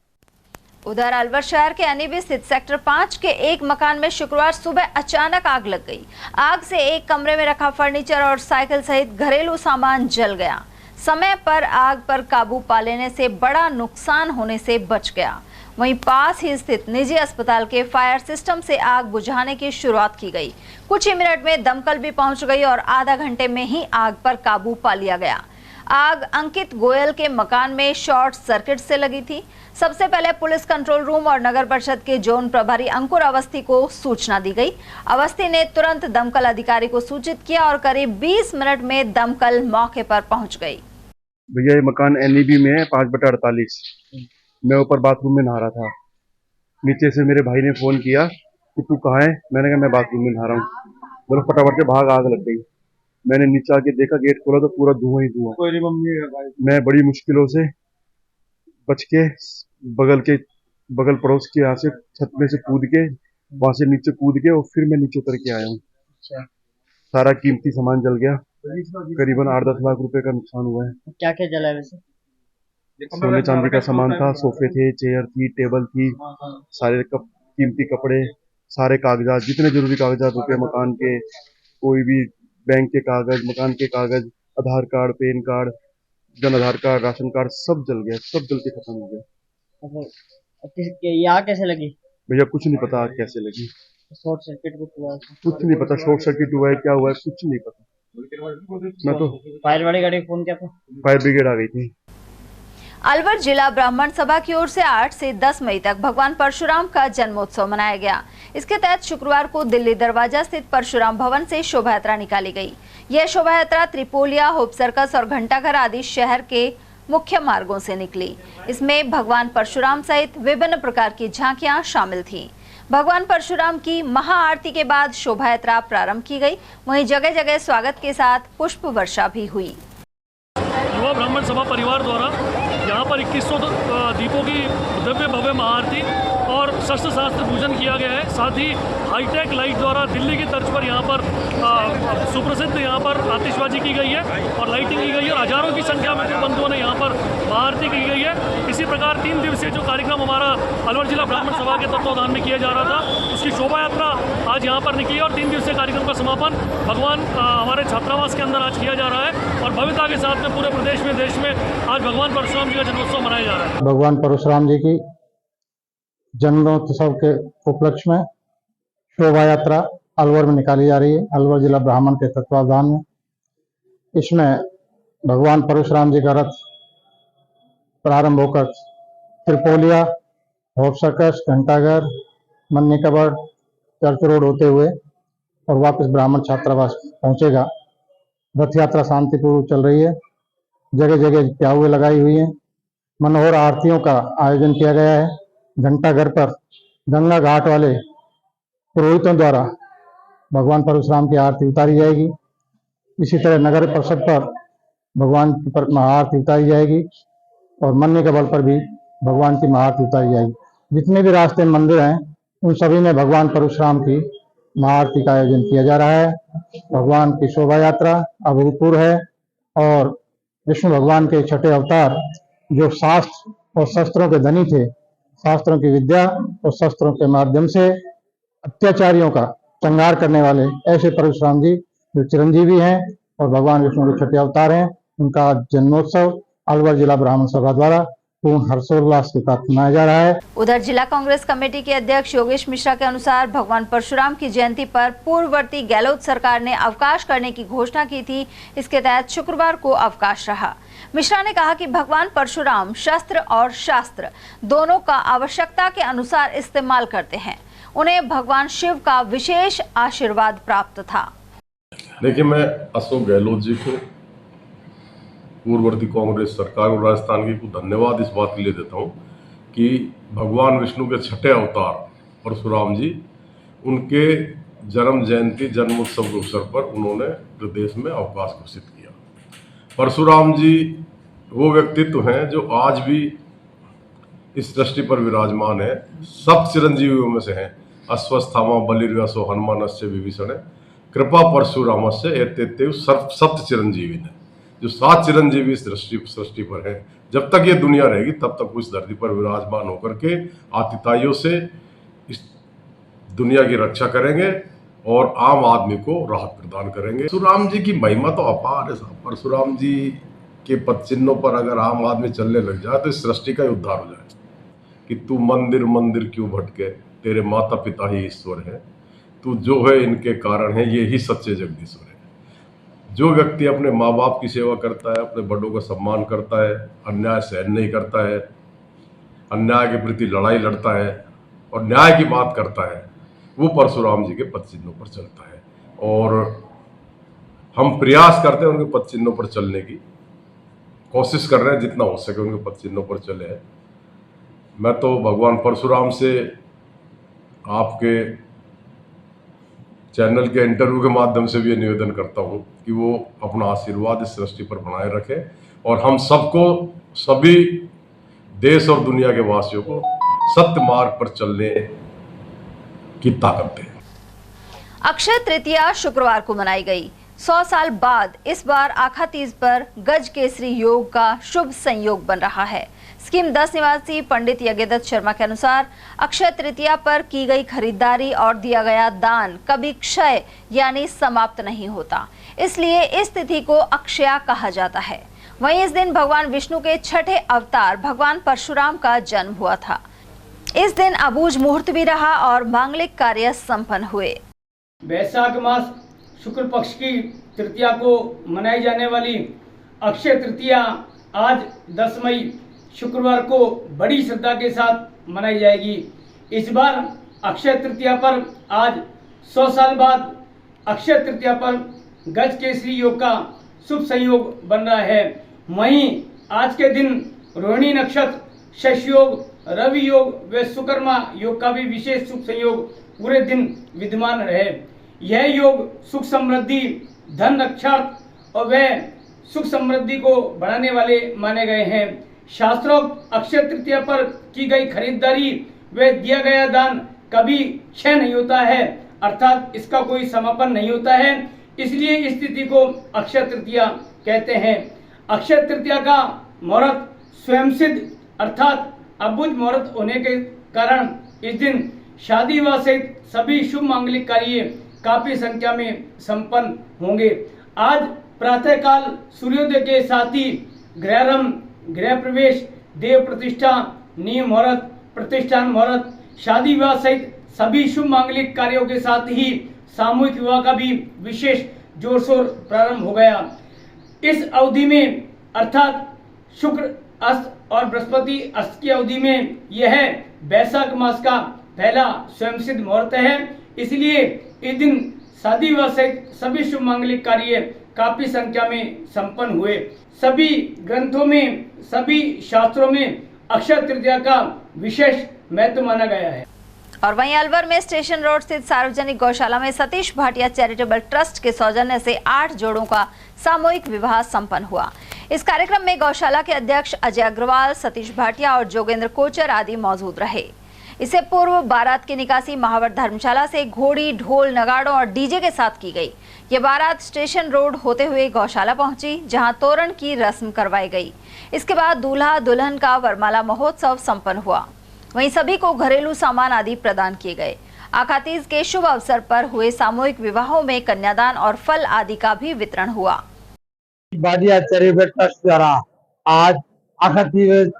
उधर अलवर शहर के अनीबी स्थित सेक्टर 5 के एक मकान में शुक्रवार सुबह अचानक आग लग गई। आग से एक कमरे में रखा फर्नीचर और साइकिल सहित घरेलू सामान जल गया। समय पर आग पर काबू पा लेने से बड़ा नुकसान होने से बच गया। वहीं पास ही स्थित निजी अस्पताल के फायर सिस्टम से आग बुझाने की शुरुआत की गई। कुछ ही मिनट में दमकल भी पहुंच गई और आधा घंटे में ही आग पर काबू पा लिया गया। आग अंकित गोयल के मकान में शॉर्ट सर्किट से लगी थी। सबसे पहले पुलिस कंट्रोल रूम और नगर परिषद के जोन प्रभारी अंकुर अवस्थी को सूचना दी गई। अवस्थी ने तुरंत दमकल अधिकारी को सूचित किया और करीब 20 मिनट में दमकल मौके पर पहुंच गई। भैया ये मकान NEB में है 5/48। मैं ऊपर बाथरूम में नहा रहा था। नीचे से मेरे भाई ने फोन किया कि तू कहाँ है। मैंने कहा मैं बाथरूम में नहा रहा हूँ। बोलो फटाफट से भाग, आग लग गई। मैंने नीचे आके देखा, गेट खोला तो पूरा धुआं ही धुआं। मैं बड़ी मुश्किलों से बच के बगल पड़ोस के यहाँ से छत में से कूद के, वहां से नीचे कूद के और फिर मैं नीचे उतर के आया हूँ। सारा कीमती सामान जल गया, करीबन 8-10 लाख रुपए का नुकसान हुआ है। क्या क्या जला है वैसे? सोने चांदी का सामान था, सोफे थे, चेयर थी, टेबल थी, सारे कीमती कपड़े, सारे कागजात, जितने जरूरी कागजात होते हैं मकान के, कोई भी बैंक के कागज, मकान के कागज, आधार card, pan card, Jan Aadhaar card, ration card, सब जल गया, सब जल के खत्म हो गया। ये आग कैसे लगी? भैया कुछ नहीं पता आग कैसे लगी। शॉर्ट सर्किट हुआ? कुछ नहीं पता, शॉर्ट सर्किट हुआ है, क्या हुआ है, कुछ नहीं पता। मैं तो फायर वाली गाड़ी को फोन किया था, फायर ब्रिगेड आ गई थी। अलवर जिला ब्राह्मण सभा की ओर से 8 से 10 मई तक भगवान परशुराम का जन्मोत्सव मनाया गया। इसके तहत शुक्रवार को दिल्ली दरवाजा स्थित परशुराम भवन से शोभा यात्रा निकाली गई। यह शोभा यात्रा त्रिपोलिया, होप सर्कस और घंटाघर आदि शहर के मुख्य मार्गों से निकली। इसमें भगवान परशुराम सहित विभिन्न प्रकार की झांकियां शामिल थीं। भगवान परशुराम की महाआरती के बाद शोभा यात्रा प्रारंभ की गई। वहीं जगह जगह स्वागत के साथ पुष्प वर्षा भी हुई। युवा ब्राह्मण सभा परिवार द्वारा यहाँ पर 2100 दीपों की दिव्य भव्य महाआरती और शस्त्र शास्त्र पूजन किया गया है। साथ ही हाईटेक लाइट द्वारा दिल्ली की तर्ज पर यहाँ पर सुप्रसिद्ध यहाँ पर आतिशबाजी की गई है और लाइटिंग की गई है और हजारों की संख्या में बंधुओं ने यहाँ पर महाआरती की गई है। इसी प्रकार 3 दिवसीय जो कार्यक्रम हमारा अलवर जिला ब्राह्मण सभा के तत्वावधान में किया जा रहा था, उसकी शोभा यात्रा आज यहाँ पर निकली और 3 दिवसीय कार्यक्रम का समापन भगवान हमारे छात्रावास के अंदर आज किया जा रहा है और भव्यता के साथ में पूरे प्रदेश में देश में आज भगवान परशुराम जी का जन्मोत्सव मनाया जा रहा है। भगवान परशुराम जी की जन्मोत्सव के उपलक्ष्य में शोभा यात्रा अलवर में निकाली जा रही है, अलवर जिला ब्राह्मण के तत्वावधान में। इसमें भगवान परशुराम जी का रथ प्रारंभ होकर त्रिपोलिया, होप सर्कस, घंटाघर, मन्नी कबर, चर्च रोड होते हुए और वापस ब्राह्मण छात्रावास पहुंचेगा। रथ यात्रा शांतिपूर्वक चल रही है, जगह जगह प्याहुए लगाई हुई है, मनोहर आरतियों का आयोजन किया गया है। घंटाघर पर गंगा घाट वाले पुरोहितों द्वारा भगवान परशुराम की आरती उतारी जाएगी। इसी तरह नगर परिषद पर भगवान की महाआरती उतारी जाएगी और मन्ने के बल पर भी भगवान की महाआरती उतारी जाएगी। जितने भी रास्ते मंदिर हैं उन सभी में भगवान परशुराम की महाआरती का आयोजन किया जा रहा है। भगवान की शोभा यात्रा अभूतपूर्व है और विष्णु भगवान के छठे अवतार जो शास्त्र और शस्त्रों के धनी थे, शास्त्रों की विद्या और शस्त्रों के माध्यम से अत्याचारियों का संहार करने वाले ऐसे परशुराम जी जो चिरंजीवी हैं और भगवान विष्णु के छठे अवतार हैं, उनका जन्मोत्सव अलवर जिला ब्राह्मण सभा द्वारा पूर्ण हर्षोल्लास के साथ मनाया जा रहा है। उधर जिला कांग्रेस कमेटी के अध्यक्ष योगेश मिश्रा के अनुसार भगवान परशुराम की जयंती पर पूर्ववर्ती गहलोत सरकार ने अवकाश करने की घोषणा की थी। इसके तहत शुक्रवार को अवकाश रहा। मिश्रा ने कहा कि भगवान परशुराम शस्त्र और शास्त्र दोनों का आवश्यकता के अनुसार इस्तेमाल करते हैं। उन्हें भगवान शिव का विशेष आशीर्वाद प्राप्त था। देखिए, मैं अशोक गहलोत जी को, पूर्ववर्ती कांग्रेस सरकार और राजस्थान की को धन्यवाद इस बात के लिए देता हूँ कि भगवान विष्णु के छठे अवतार परशुराम जी, उनके जन्म जयंती जन्मोत्सव के अवसर पर उन्होंने प्रदेश में अवकाश घोषित किया। परशुराम जी वो व्यक्तित्व हैं जो आज भी इस दृष्टि पर विराजमान है। सप्त चिरंजीवियों में से हैं। अश्वस्थामा बलिर्व्यासो हनुमानस्य विभीषण कृपा परशुरामस्य एतेत्येव सप्त चिरंजीवी ने, जो 7 चिरंजीवी इस सृष्टि पर हैं। जब तक ये दुनिया रहेगी तब तक उस धरती पर विराजमान होकर के आतिताइयों से इस दुनिया की रक्षा करेंगे और आम आदमी को राहत प्रदान करेंगे। परशुराम जी की महिमा तो अपार है साहब। परशुराम जी के पद चिन्हों पर अगर आम आदमी चलने लग जाए तो इस सृष्टि का उद्धार हो जाए। कि तू मंदिर मंदिर क्यों भटके, तेरे माता पिता ही ईश्वर है, तू जो है इनके कारण है, ये ही सच्चे जगदीश्वर है। जो व्यक्ति अपने माँ बाप की सेवा करता है, अपने बड़ों का सम्मान करता है, अन्याय सहन नहीं करता है, अन्याय के प्रति लड़ाई लड़ता है और न्याय की बात करता है, वो परशुराम जी के पद चिन्हों पर चलता है। और हम प्रयास करते हैं उनके पद चिन्हों पर चलने की, कोशिश कर रहे हैं जितना हो सके उनके पद चिन्हों पर चले। मैं तो भगवान परशुराम से आपके चैनल के इंटरव्यू के माध्यम से भी ये निवेदन करता हूँ कि वो अपना आशीर्वाद इस सृष्टि पर बनाए रखे और हम सबको, सभी देश और दुनिया के वासियों को सत्य मार्ग पर चलने की ताकत दें। अक्षय तृतीया शुक्रवार को मनाई गई। 100 साल बाद इस बार आखा तीज पर गज केसरी योग का शुभ संयोग बन रहा है। स्कीम 10 निवासी पंडित यज्ञदत्त शर्मा के अनुसार अक्षय तृतीया पर की गई खरीदारी और दिया गया दान कभी क्षय यानी समाप्त नहीं होता, इसलिए इस तिथि को अक्षया कहा जाता है। वहीं इस दिन भगवान विष्णु के छठे अवतार भगवान परशुराम का जन्म हुआ था। इस दिन अबूझ मुहूर्त भी रहा और मांगलिक कार्य संपन्न हुए। वैशाख मास शुक्ल पक्ष की तृतीया को मनाई जाने वाली अक्षय तृतीया आज 10 मई शुक्रवार को बड़ी श्रद्धा के साथ मनाई जाएगी। इस बार अक्षय तृतीया पर आज 100 साल बाद अक्षय तृतीया पर गज केसरी योग का शुभ संयोग बन रहा है। वहीं आज के दिन रोहिणी नक्षत्र, शश योग, रवि योग व सुकर्मा योग का भी विशेष शुभ संयोग पूरे दिन विद्यमान रहे। यह योग सुख समृद्धि, धन रक्षार्थ और वह सुख समृद्धि को बढ़ाने वाले माने गए हैं। शास्त्रोक्त अक्षय तृतीया पर की गई खरीदारी व दिया गया दान कभी क्षय नहीं होता है, अर्थात इसका कोई समापन नहीं होता है, इसलिए इस तिथि को अक्षय तृतीया कहते हैं। अक्षय तृतीया का मुहूर्त स्वयं सिद्ध अर्थात अबुझ मुहूर्त होने के कारण इस दिन शादी विवाह सहित सभी शुभ मांगलिक कार्य काफी संख्या में संपन्न होंगे। आज प्रातःकाल सूर्योदय के साथ ही गृहारंभ, गृह प्रवेश, देव प्रतिष्ठा, नियम मुहूर्त, प्रतिष्ठान मुहूर्त, शादी विवाह सहित सभी शुभ मांगलिक कार्यों के साथ ही सामूहिक विवाह का भी विशेष जोर शोर प्रारंभ हो गया। इस अवधि में अर्थात शुक्र अस्त और बृहस्पति अस्त की अवधि में यह वैशाख मास का पहला स्वयं सिद्ध मुहूर्त है, इसलिए इस दिन शादी विवाह सहित सभी शुभ मांगलिक कार्य काफी संख्या में संपन्न हुए। सभी ग्रंथों में, सभी शास्त्रों में अक्षय तृतीया का विशेष महत्व माना गया है। और वहीं अलवर में स्टेशन रोड स्थित सार्वजनिक गौशाला में सतीश भाटिया चैरिटेबल ट्रस्ट के सौजन्य से 8 जोड़ों का सामूहिक विवाह संपन्न हुआ। इस कार्यक्रम में गौशाला के अध्यक्ष अजय अग्रवाल, सतीश भाटिया और जोगेंद्र कोचर आदि मौजूद रहे। इससे पूर्व बारात की निकासी महावर धर्मशाला से घोड़ी, ढोल, नगाड़ों और डीजे के साथ की गई। ये बारात स्टेशन रोड होते हुए गौशाला पहुंची, जहां तोरण की रस्म करवाई गई। इसके बाद दूल्हा दुल्हन का वरमाला महोत्सव संपन्न हुआ। वहीं सभी को घरेलू सामान आदि प्रदान किए गए। आखातीज के शुभ अवसर पर हुए सामूहिक विवाहों में कन्यादान और फल आदि का भी वितरण हुआ। भाटिया चैरिटेबल ट्रस्ट द्वारा आज आखातीज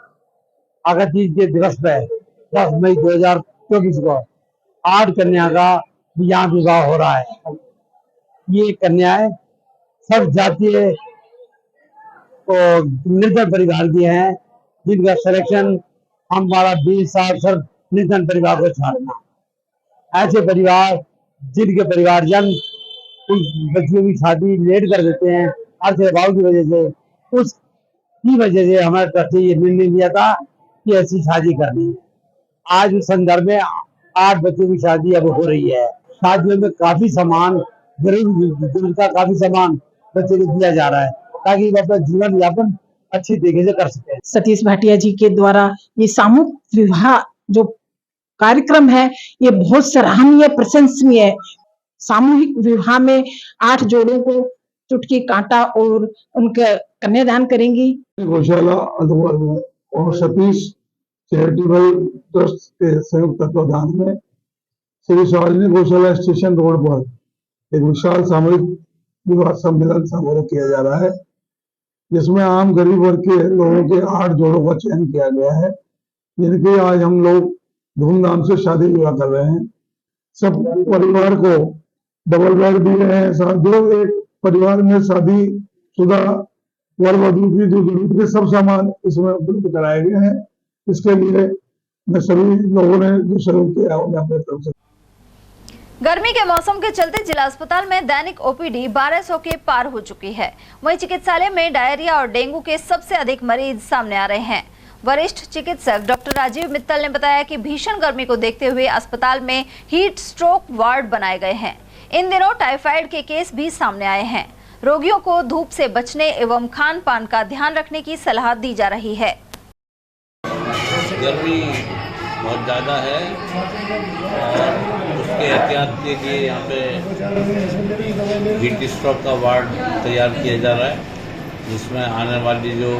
के दिवस पर 10 मई 2024 को 8 कन्या का यहाँ विवाह हो रहा है। ये कन्याएं सब जातीय और निर्धन परिवार की हैं, जिनका सिलेक्शन हमारा 20 साल सिर्फ निर्धन परिवार को छाड़ना। ऐसे परिवार जिनके परिवारजन उन बच्चियों की शादी लेट कर देते हैं आर्थिक अभाव की वजह से, उसकी वजह से हमारे ट्रस्टी ये निर्णय लिया था कि ऐसी शादी करनी है। आज उस संदर्भ में 8 बच्चों की शादी अब हो रही है। शादियों में काफी सामान, जरूरत का काफी सामान बच्चे को दिया जा रहा है ताकि वो अपना जीवन यापन अच्छी तरीके से कर सके। सतीश भाटिया जी के द्वारा ये सामूहिक विवाह जो कार्यक्रम है ये बहुत सराहनीय, प्रशंसनीय है। सामूहिक विवाह में 8 जोड़ों को चुटकी कांटा और उनका कन्यादान करेंगी। गौशाला अलवर में और सतीश चैरिटेबल ट्रस्ट के संयुक्त तत्वाधान में श्री सार्वजनिक गौशाला स्टेशन रोड पर एक विशाल सामूहिक विवाह सम्मेलन समारोह किया जा रहा है, जिसमें आम गरीब वर्ग के लोगों के 8 जोड़ों का चयन किया गया है, जिनके आज हम लोग धूमधाम से शादी विवाह कर रहे हैं। सब परिवार को डबल बेड दिए हैं। जो एक परिवार में शादी शुदा वर वधू की जो जरूरत के सब सामान इसमें उपलब्ध कराए गए हैं। इसके लिए मैं सभी लोगों ने जो सहयोग किया उन्हें अपने तरफ से। गर्मी के मौसम के चलते जिला अस्पताल में दैनिक ओपीडी 1200 के पार हो चुकी है। वहीं चिकित्सालय में डायरिया और डेंगू के सबसे अधिक मरीज सामने आ रहे हैं। वरिष्ठ चिकित्सक डॉक्टर राजीव मित्तल ने बताया कि भीषण गर्मी को देखते हुए अस्पताल में हीट स्ट्रोक वार्ड बनाए गए हैं। इन दिनों टाइफाइड के केस भी सामने आए हैं। रोगियों को धूप से बचने एवं खान पान का ध्यान रखने की सलाह दी जा रही है। गर्मी बहुत ज़्यादा है और उसके एहतियात के लिए यहाँ पे हीट स्ट्रोक का वार्ड तैयार किया जा रहा है, जिसमें आने वाली जो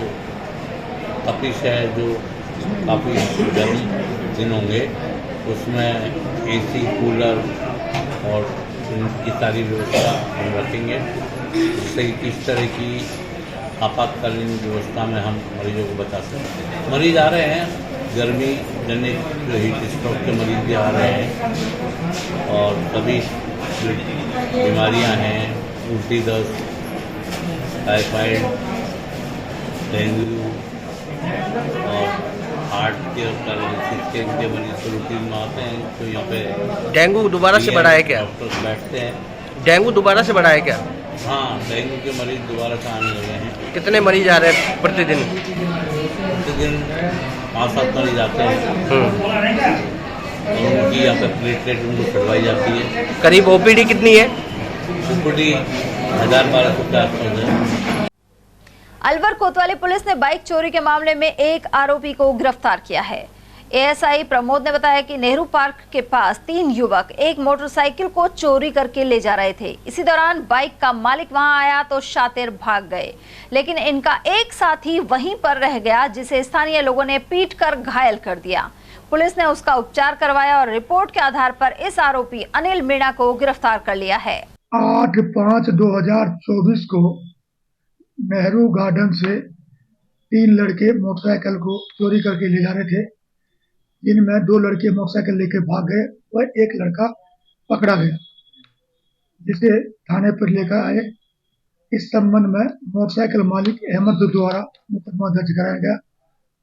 तपिश है, जो काफ़ी गर्म दिन होंगे, उसमें एसी, कूलर और इनकी सारी व्यवस्था हम रखेंगे, जिससे किस तरह की आपातकालीन व्यवस्था में हम मरीजों को बचा सकते। मरीज आ रहे हैं, गर्मी जनित जो हीट स्ट्रोक के मरीज भी आ रहे हैं और सभी बीमारियां हैं, उल्टी दस्त, टाइफाइड, डेंगू और हार्ट के पैरालिसिस के मरीज रूटीन में आते हैं। तो यहाँ पे डेंगू दोबारा से बढ़ा है क्या? डॉक्टर बैठते हैं। डेंगू दोबारा से बढ़ा है क्या? हाँ, डेंगू के मरीज दोबारा से आने लगे हैं। कितने मरीज आ रहे हैं प्रतिदिन? प्रतिदिन 5-7 मरीज आते हैं और उनकी यहाँ पे प्लेटलेट उनको चढ़वाई जाती है। करीब ओपीडी कितनी है? ओपीडी 1000-1200 के आसपास है। अलवर कोतवाली पुलिस ने बाइक चोरी के मामले में एक आरोपी को गिरफ्तार किया है। एएसआई प्रमोद ने बताया कि नेहरू पार्क के पास 3 युवक एक मोटरसाइकिल को चोरी करके ले जा रहे थे। इसी दौरान बाइक का मालिक वहां आया तो शातिर भाग गए, लेकिन इनका एक साथी वहीं पर रह गया, जिसे स्थानीय लोगों ने पीटकर घायल कर दिया। पुलिस ने उसका उपचार करवाया और रिपोर्ट के आधार पर इस आरोपी अनिल मीणा को गिरफ्तार कर लिया है। 8/5/2024 को नेहरू गार्डन से 3 लड़के मोटरसाइकिल को चोरी करके ले जा रहे थे, जिनमें 2 लड़के मोटरसाइकिल लेके भाग गए और एक लड़का पकड़ा गया, जिसे थाने पर लेकर आए। इस संबंध में मोटरसाइकिल मालिक अहमद द्वारा मुकदमा दर्ज कराया गया।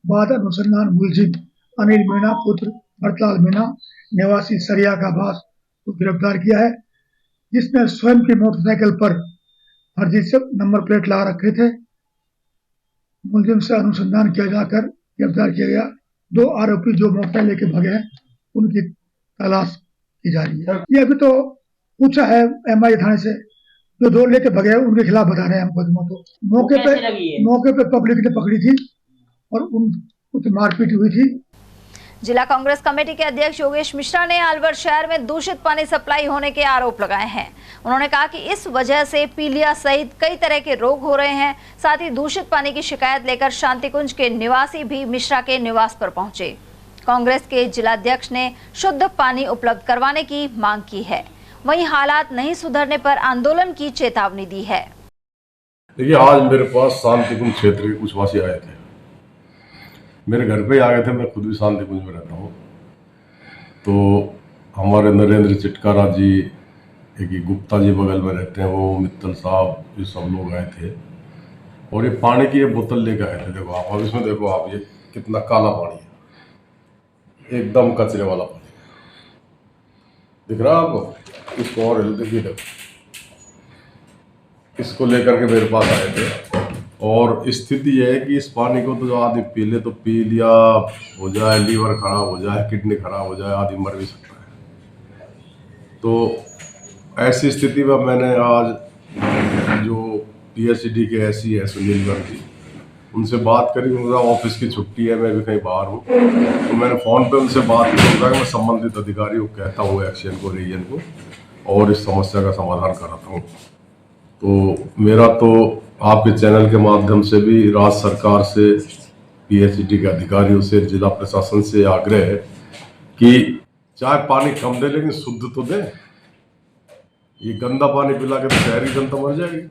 बाद अनुसंधान मुलजिम अनिल मीणा पुत्र भरतलाल मीणा निवासी सरिया का बास को गिरफ्तार किया है, जिसने स्वयं की मोटरसाइकिल पर फर्जी से नंबर प्लेट लगा रखे थे। मुलजिम से अनुसंधान किया जाकर गिरफ्तार किया गया। 2 आरोपी जो मोटरसाइकिल लेके भागे हैं, उनकी तलाश की जा रही है। ये अभी तो पूछा है MI थाने से, जो दो लेके भगे उनके खिलाफ बता रहे हैं मुकदमा। तो मौके पे पब्लिक ने पकड़ी थी और कुछ मारपीट हुई थी। जिला कांग्रेस कमेटी के अध्यक्ष योगेश मिश्रा ने अलवर शहर में दूषित पानी सप्लाई होने के आरोप लगाए हैं। उन्होंने कहा कि इस वजह से पीलिया सहित कई तरह के रोग हो रहे हैं। साथ ही दूषित पानी की शिकायत लेकर शांतिकुंज के निवासी भी मिश्रा के निवास पर पहुंचे। कांग्रेस के जिलाध्यक्ष ने शुद्ध पानी उपलब्ध करवाने की मांग की है। वहीं हालात नहीं सुधरने पर आंदोलन की चेतावनी दी है। देखिए, आज मेरे पास शांतिकुंज क्षेत्र के कुछ वासी आए थे, मेरे घर पे आ गए थे। मैं खुद भी शांतिकुंज में रहता हूँ। तो हमारे नरेंद्र चिटकारा जी, एक गुप्ता जी बगल में रहते हैं, वो मित्तल साहब, ये सब लोग आए थे और ये पानी की ये बोतल लेकर आए थे। देखो आप, अब इसमें देखो आप, ये कितना काला पानी है, एकदम कचरे वाला पानी दिख रहा है आपको। इसको और देखिए, देखो, इसको लेकर के मेरे पास आए थे और स्थिति यह है कि इस पानी को तो जो आदमी पी ले तो पी लिया, हो जाए लीवर खराब हो जाए, किडनी खराब हो जाए, आदमी मर भी सकता है। तो ऐसी स्थिति में मैंने आज जो PHCD के SC है सुनील गांधी, उनसे बात करी। उनका ऑफिस की छुट्टी है, मैं भी कहीं बाहर हूँ, तो मैंने फ़ोन पे उनसे बात की। मैं संबंधित अधिकारी को कहता हूँ, एक्शन को, रीजन को, और इस समस्या का समाधान कराता हूँ। तो मेरा तो आपके चैनल के माध्यम से भी राज्य सरकार से, PHCD के अधिकारियों से, जिला प्रशासन से आग्रह है कि चाहे पानी कम दे लेकिन शुद्ध तो दे। ये गंदा पानी पिला के तो शहरी जनता मर जाएगी।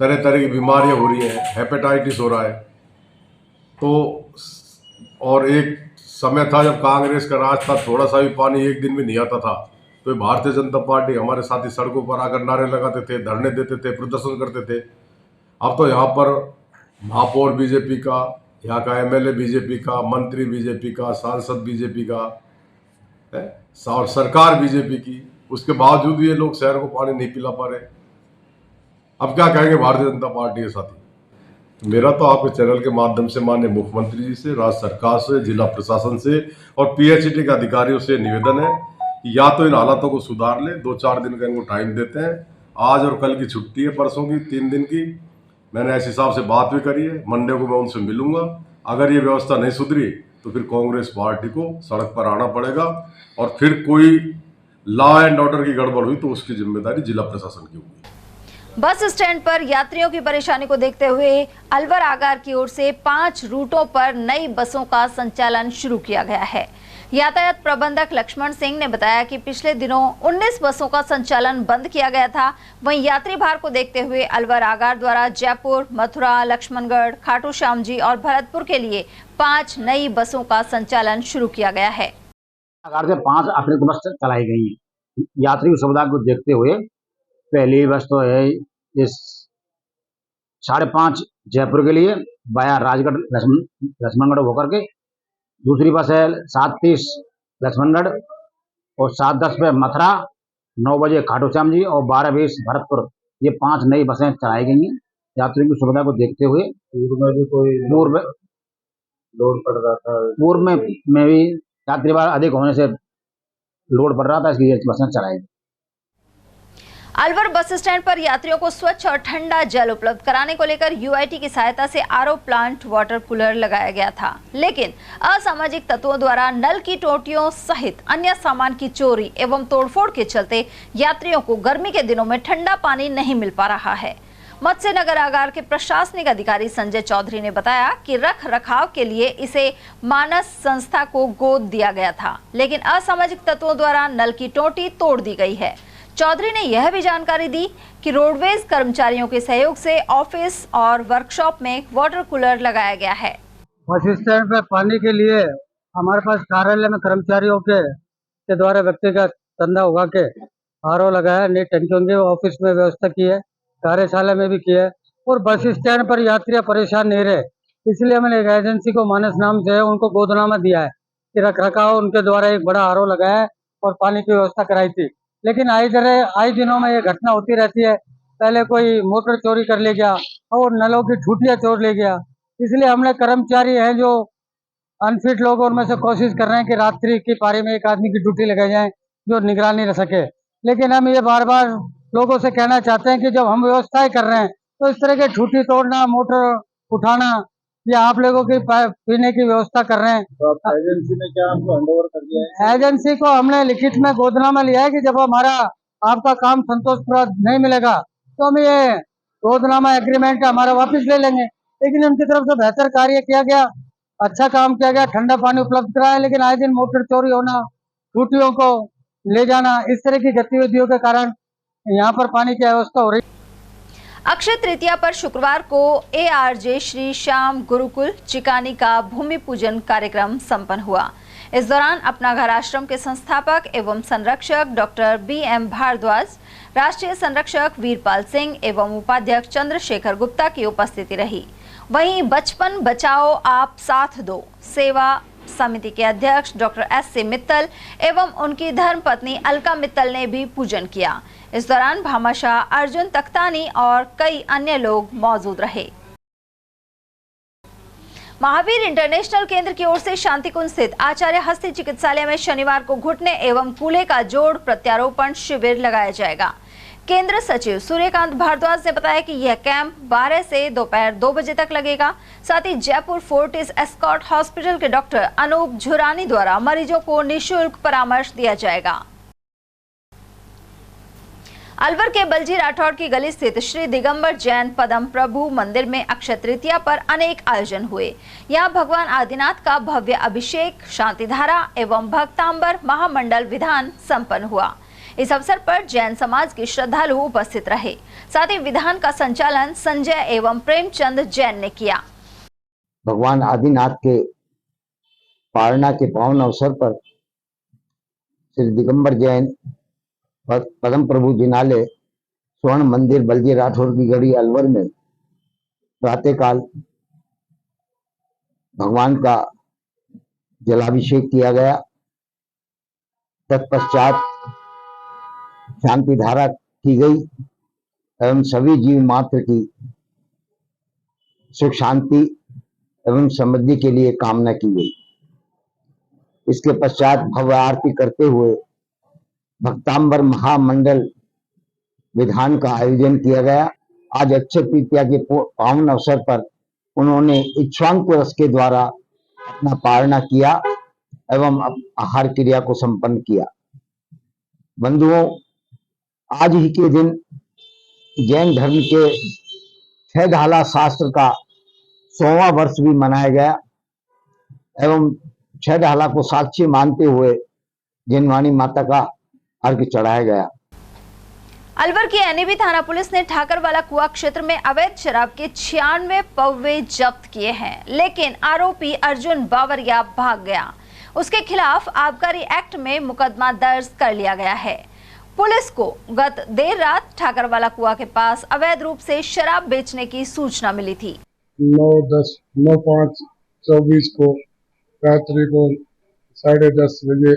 तरह तरह की बीमारियां हो रही हैं, हेपेटाइटिस हो रहा है। तो और एक समय था जब कांग्रेस का राज था, थोड़ा सा भी पानी एक दिन में नहीं आता था तो भारतीय जनता पार्टी, हमारे साथी सड़कों पर आकर नारे लगाते थे, धरने देते थे, प्रदर्शन करते थे। अब तो यहाँ पर महापौर बीजेपी का, यहाँ का MLA बीजेपी का, मंत्री बीजेपी का, सांसद बीजेपी का है, और सरकार बीजेपी की, उसके बावजूद ये लोग शहर को पानी नहीं पिला पा रहे। अब क्या कहेंगे भारतीय जनता पार्टी के साथी। मेरा तो आपके चैनल के माध्यम से माननीय मुख्यमंत्री जी से, राज्य सरकार से, जिला प्रशासन से और PHCD के अधिकारियों से निवेदन है कि या तो इन हालातों को सुधार ले। 2-4 दिन का इनको टाइम देते हैं। आज और कल की छुट्टी है, परसों की 3 दिन की। मैंने ऐसे हिसाब से बात भी करी है, मंडे को मैं उनसे मिलूंगा। अगर ये व्यवस्था नहीं सुधरी तो फिर कांग्रेस पार्टी को सड़क पर आना पड़ेगा और फिर कोई लॉ एंड ऑर्डर की गड़बड़ हुई तो उसकी जिम्मेदारी जिला प्रशासन की होगी। बस स्टैंड पर यात्रियों की परेशानी को देखते हुए अलवर आगार की ओर से 5 रूटों पर नई बसों का संचालन शुरू किया गया है। यातायात प्रबंधक लक्ष्मण सिंह ने बताया कि पिछले दिनों 19 बसों का संचालन बंद किया गया था। वहीं यात्री भार को देखते हुए अलवर आगार द्वारा जयपुर, मथुरा, लक्ष्मणगढ़, खाटू श्याम जी और भरतपुर के लिए 5 नई बसों का संचालन शुरू किया गया है। आगार से 5 अतिरिक्त बस चलाई गई हैं। यात्री सुविधा को देखते हुए पहली बस तो है इस 5:30 जयपुर के लिए वाया राजगढ़ लक्ष्मणगढ़ होकर के, दूसरी बस है 7:30 लक्ष्मणगढ़ और 7:10 पे मथुरा, 9 बजे खाटू श्याम जी और 12:20 भरतपुर। ये 5 नई बसें चलाई गई हैं यात्रियों की सुविधा को देखते हुए। पूर्व में भी कोई लोड पड़ रहा था, पूर्व में भी यात्री भार अधिक होने से लोड पड़ रहा था, इसलिए बसें चलाई। अलवर बस स्टैंड पर यात्रियों को स्वच्छ और ठंडा जल उपलब्ध कराने को लेकर UIT की सहायता से RO प्लांट, वाटर कूलर लगाया गया था, लेकिन असामाजिक तत्वों द्वारा नल की टोटियों सहित अन्य सामान की चोरी एवं तोड़फोड़ के चलते यात्रियों को गर्मी के दिनों में ठंडा पानी नहीं मिल पा रहा है। मत्स्य नगर आगार के प्रशासनिक अधिकारी संजय चौधरी ने बताया कि रख रखाव के लिए इसे मानस संस्था को गोद दिया गया था, लेकिन असामाजिक तत्वों द्वारा नल की टोटी तोड़ दी गई है। चौधरी ने यह भी जानकारी दी कि रोडवेज कर्मचारियों के सहयोग से ऑफिस और वर्कशॉप में वाटर कूलर लगाया गया है। बस स्टैंड पर पानी के लिए हमारे पास कार्यालय में कर्मचारियों के द्वारा व्यक्तिगत चंदा उगा के RO लगाया, नई टंकियों की ऑफिस में व्यवस्था की है, कार्यशाला में भी की है और बस स्टैंड पर यात्री परेशान नहीं रहे, इसलिए हमने एक एजेंसी को मानस नाम से उनको गोदनामा दिया है कि रख रखाव उनके द्वारा एक बड़ा RO लगाया है और पानी की व्यवस्था कराई थी। लेकिन आई दिनों में ये घटना होती रहती है, पहले कोई मोटर चोरी कर ले गया और नलों की ठूटियाँ चोर ले गया, इसलिए हमने कर्मचारी हैं जो अनफिट लोग उनमें से कोशिश कर रहे हैं कि रात्रि की पारी में एक आदमी की ड्यूटी लगाई जाए जो निगरानी रह सके। लेकिन हम ये बार बार लोगों से कहना चाहते हैं कि जब हम व्यवस्थाएं कर रहे हैं तो इस तरह के ठूठी तोड़ना, मोटर उठाना या आप लोगों की पीने की व्यवस्था कर रहे हैं। तो आप एजेंसी ने क्या आपको हैंडओवर कर दिया है? एजेंसी को हमने लिखित में गोदनामा लिया है कि जब हमारा आपका काम संतोषप्रद नहीं मिलेगा तो हम ये गोदनामा एग्रीमेंट हमारा वापस ले लेंगे। लेकिन उनकी तरफ से बेहतर कार्य किया गया, अच्छा काम किया गया, ठंडा पानी उपलब्ध कराया, लेकिन आए दिन मोटर चोरी होना, टूटियों को ले जाना, इस तरह की गतिविधियों के कारण यहाँ पर पानी की व्यवस्था हो रही। अक्षय तृतीया पर शुक्रवार को ARJ श्री श्याम गुरुकुल चिकानी का भूमि पूजन कार्यक्रम संपन्न हुआ। इस दौरान अपना घर आश्रम के संस्थापक एवं संरक्षक डॉक्टर BM भारद्वाज, राष्ट्रीय संरक्षक वीरपाल सिंह एवं उपाध्यक्ष चंद्रशेखर गुप्ता की उपस्थिति रही। वहीं बचपन बचाओ आप साथ दो सेवा समिति के अध्यक्ष डॉक्टर SC मित्तल एवं उनकी धर्मपत्नी अलका मित्तल ने भी पूजन किया। इस दौरान भामाशाह, अर्जुन तख्तानी और कई अन्य लोग मौजूद रहे। महावीर इंटरनेशनल केंद्र की ओर से शांतिकुंज स्थित आचार्य हस्ती चिकित्सालय में शनिवार को घुटने एवं कूल्हे का जोड़ प्रत्यारोपण शिविर लगाया जाएगा। केंद्र सचिव सूर्यकांत भारद्वाज ने बताया कि यह कैंप 12 से दोपहर 2 बजे तक लगेगा। साथ ही जयपुर फोर्टिस एस्कॉर्ट हॉस्पिटल के डॉक्टर अनूप झुरानी द्वारा मरीजों को निःशुल्क परामर्श दिया जाएगा। अलवर के बलजी राठौड़ की गली स्थित श्री दिगंबर जैन पदम प्रभु मंदिर में अक्षय तृतीया पर अनेक आयोजन हुए। यहाँ भगवान आदिनाथ का भव्य अभिषेक, शांतिधारा एवं भक्तांबर महामंडल विधान संपन्न हुआ। इस अवसर पर जैन समाज के श्रद्धालु उपस्थित रहे। साथ ही विधान का संचालन संजय एवं प्रेमचंद जैन ने किया। भगवान आदिनाथ के पारणा के पावन अवसर पर श्री दिगंबर जैन पदम प्रभु जिनालय स्वर्ण मंदिर बलजी राठौर की गढ़ी अलवर में प्रातःकाल भगवान का जलाभिषेक किया गया। तत्पश्चात शांति धारा की गई एवं सभी जीव मात्र की सुख शांति एवं समृद्धि के लिए कामना की गई। इसके पश्चात भव्य आरती करते हुए भक्तांबर महामंडल विधान का आयोजन किया गया। आज अक्षय तृतीया के पावन अवसर पर उन्होंने इच्छांक रस के द्वारा अपना पारणा किया एवं आहार क्रिया को संपन्न किया। बंधुओं, आज ही के दिन जैन धर्म के 6 ढाला शास्त्र का 100वां वर्ष भी मनाया गया एवं 6 ढाला को साक्षी मानते हुए जैनवाणी माता का अर्घ्य चढ़ाया गया। अलवर की NAB थाना पुलिस ने ठाकरवाला कुआ क्षेत्र में अवैध शराब के 96 पौवे जब्त किए हैं, लेकिन आरोपी अर्जुन बावरिया भाग गया। उसके खिलाफ आबकारी एक्ट में मुकदमा दर्ज कर लिया गया है। पुलिस को गत देर रात ठाकरवाला कुआ के पास अवैध रूप से शराब बेचने की सूचना मिली थी। 9/5/24 को रात्रि को 10:30 बजे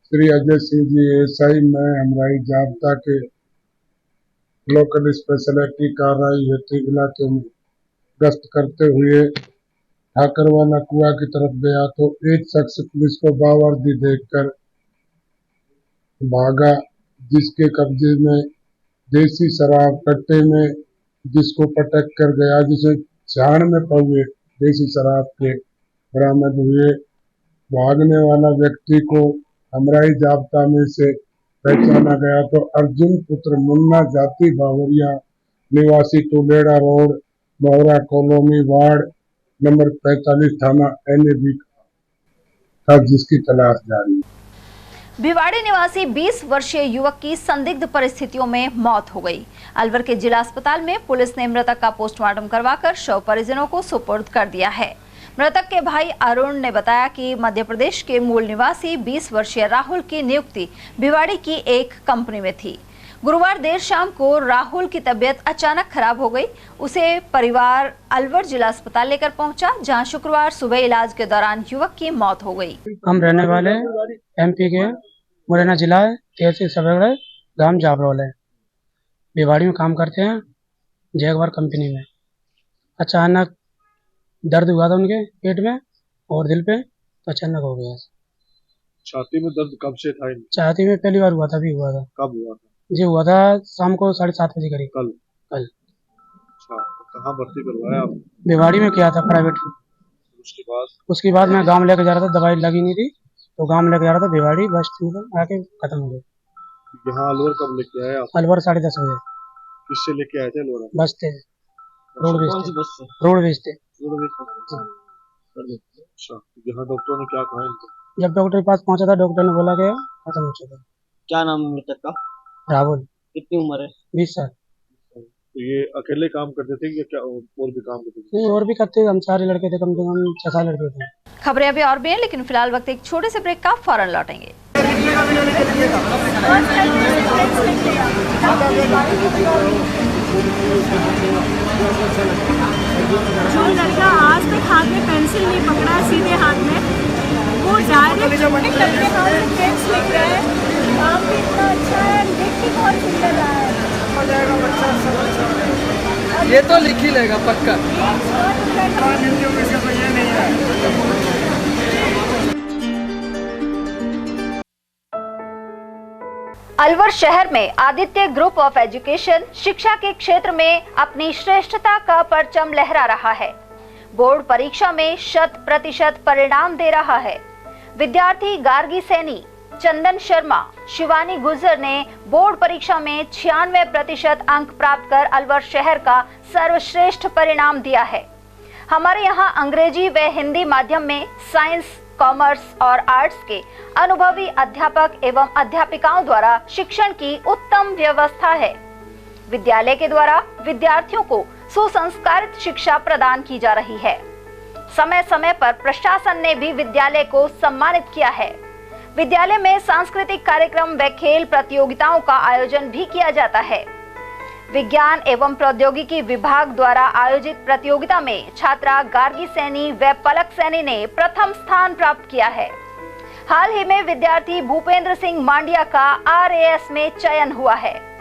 श्री अजय सिंह जी SI में हमराई जाब्ता के लोकल स्पेशलिटी कार्रवाई हेतु इलाके में गश्त करते हुए ठाकरवाला कुआ की तरफ गया तो एक शख्स पुलिस को बावर्दी देखकर भागा, जिसके कब्जे में देसी शराब कट्टे में जिसको पटक कर गया, जिसे 96 पौवे देसी शराब के बरामद हुए। भागने वाला व्यक्ति को हमराई जाब्ता में से पहचाना गया तो अर्जुन पुत्र मुन्ना जाति बावरिया निवासी टुलेड़ा रोड मोहरा कॉलोनी वार्ड नंबर 45 थाना NAB था, जिसकी तलाश जारी। भिवाड़ी निवासी 20 वर्षीय युवक की संदिग्ध परिस्थितियों में मौत हो गई। अलवर के जिला अस्पताल में पुलिस ने मृतक का पोस्टमार्टम करवाकर शव परिजनों को सुपुर्द कर दिया है। मृतक के भाई अरुण ने बताया कि मध्य प्रदेश के मूल निवासी 20 वर्षीय राहुल की नियुक्ति भिवाड़ी की एक कंपनी में थी। गुरुवार देर शाम को राहुल की तबीयत अचानक खराब हो गई। उसे परिवार अलवर जिला अस्पताल लेकर पहुंचा, जहां शुक्रवार सुबह इलाज के दौरान युवक की मौत हो गई। हम रहने वाले MP के मुरैना जिला तहसील सबगढ़ गांव जाबरोल है। भिवाड़ी में काम करते हैं जैगवार कंपनी में। अचानक दर्द हुआ था उनके पेट में और दिल पे, तो अचानक हो गया। छाती में दर्द कब से था? छाती में पहली बार हुआ था, अभी हुआ था। कब हुआ था? जी हुआ था शाम को 7:30 बजे करीब। कल? अच्छा, कहाँ भर्ती करवाया आप? भिवाड़ी में किया था प्राइवेट। उसके बाद मैं गांव लेके जा रहा था, दवाई लगी नहीं थी तो गांव लेके जा रहा था भिवाड़ी, बस आके खत्म हो गया। यहाँ अलवर कब लेके आए आप? अलवर 10:30 बजे। किससे लेके आए थे अलवर? बस थे, रोडवेज थे। अच्छा, यहाँ डॉक्टर ने क्या कहा इनको? जब डॉक्टर के पास पहुंचा था, डॉक्टर ने बोला कि खत्म हो चुका। क्या नाम है मृतक का? राहुल। कितनी उम्र है? 20 साल। तो ये अकेले काम करते थे या क्या और भी काम करते थे? नहीं, और भी करते थे, हम सारे लड़के थे, कम से कम 6-7 लड़के थे। खबरें अभी और भी हैं, लेकिन फिलहाल वक्त एक छोटे से ब्रेक का, फौरन लौटेंगे। जो लड़का आज तक हाथ में पेंसिल नहीं पकड़ा सीधे हाथ में, वो डायरेक्ट अपने हाथ में पेंस लिख रहा है। काम भी इतना अच्छा है, लिख भी बहुत सुंदर रहा है। हो जाएगा बच्चा, सब अच्छा। ये तो लिख ही लेगा पक्का। अलवर शहर में आदित्य ग्रुप ऑफ एजुकेशन शिक्षा के क्षेत्र में अपनी श्रेष्ठता का परचम लहरा रहा है। बोर्ड परीक्षा में 100% परिणाम दे रहा है। विद्यार्थी गार्गी सैनी, चंदन शर्मा, शिवानी गुर्जर ने बोर्ड परीक्षा में 96% अंक प्राप्त कर अलवर शहर का सर्वश्रेष्ठ परिणाम दिया है। हमारे यहाँ अंग्रेजी व हिंदी माध्यम में साइंस, कॉमर्स और आर्ट्स के अनुभवी अध्यापक एवं अध्यापिकाओं द्वारा शिक्षण की उत्तम व्यवस्था है। विद्यालय के द्वारा विद्यार्थियों को सुसंस्कारित शिक्षा प्रदान की जा रही है। समय समय पर प्रशासन ने भी विद्यालय को सम्मानित किया है। विद्यालय में सांस्कृतिक कार्यक्रम व खेल प्रतियोगिताओं का आयोजन भी किया जाता है। विज्ञान एवं प्रौद्योगिकी विभाग द्वारा आयोजित प्रतियोगिता में छात्रा गार्गी सैनी व पलक सैनी ने प्रथम स्थान प्राप्त किया है। हाल ही में विद्यार्थी भूपेंद्र सिंह मांडिया का RAS में चयन हुआ है।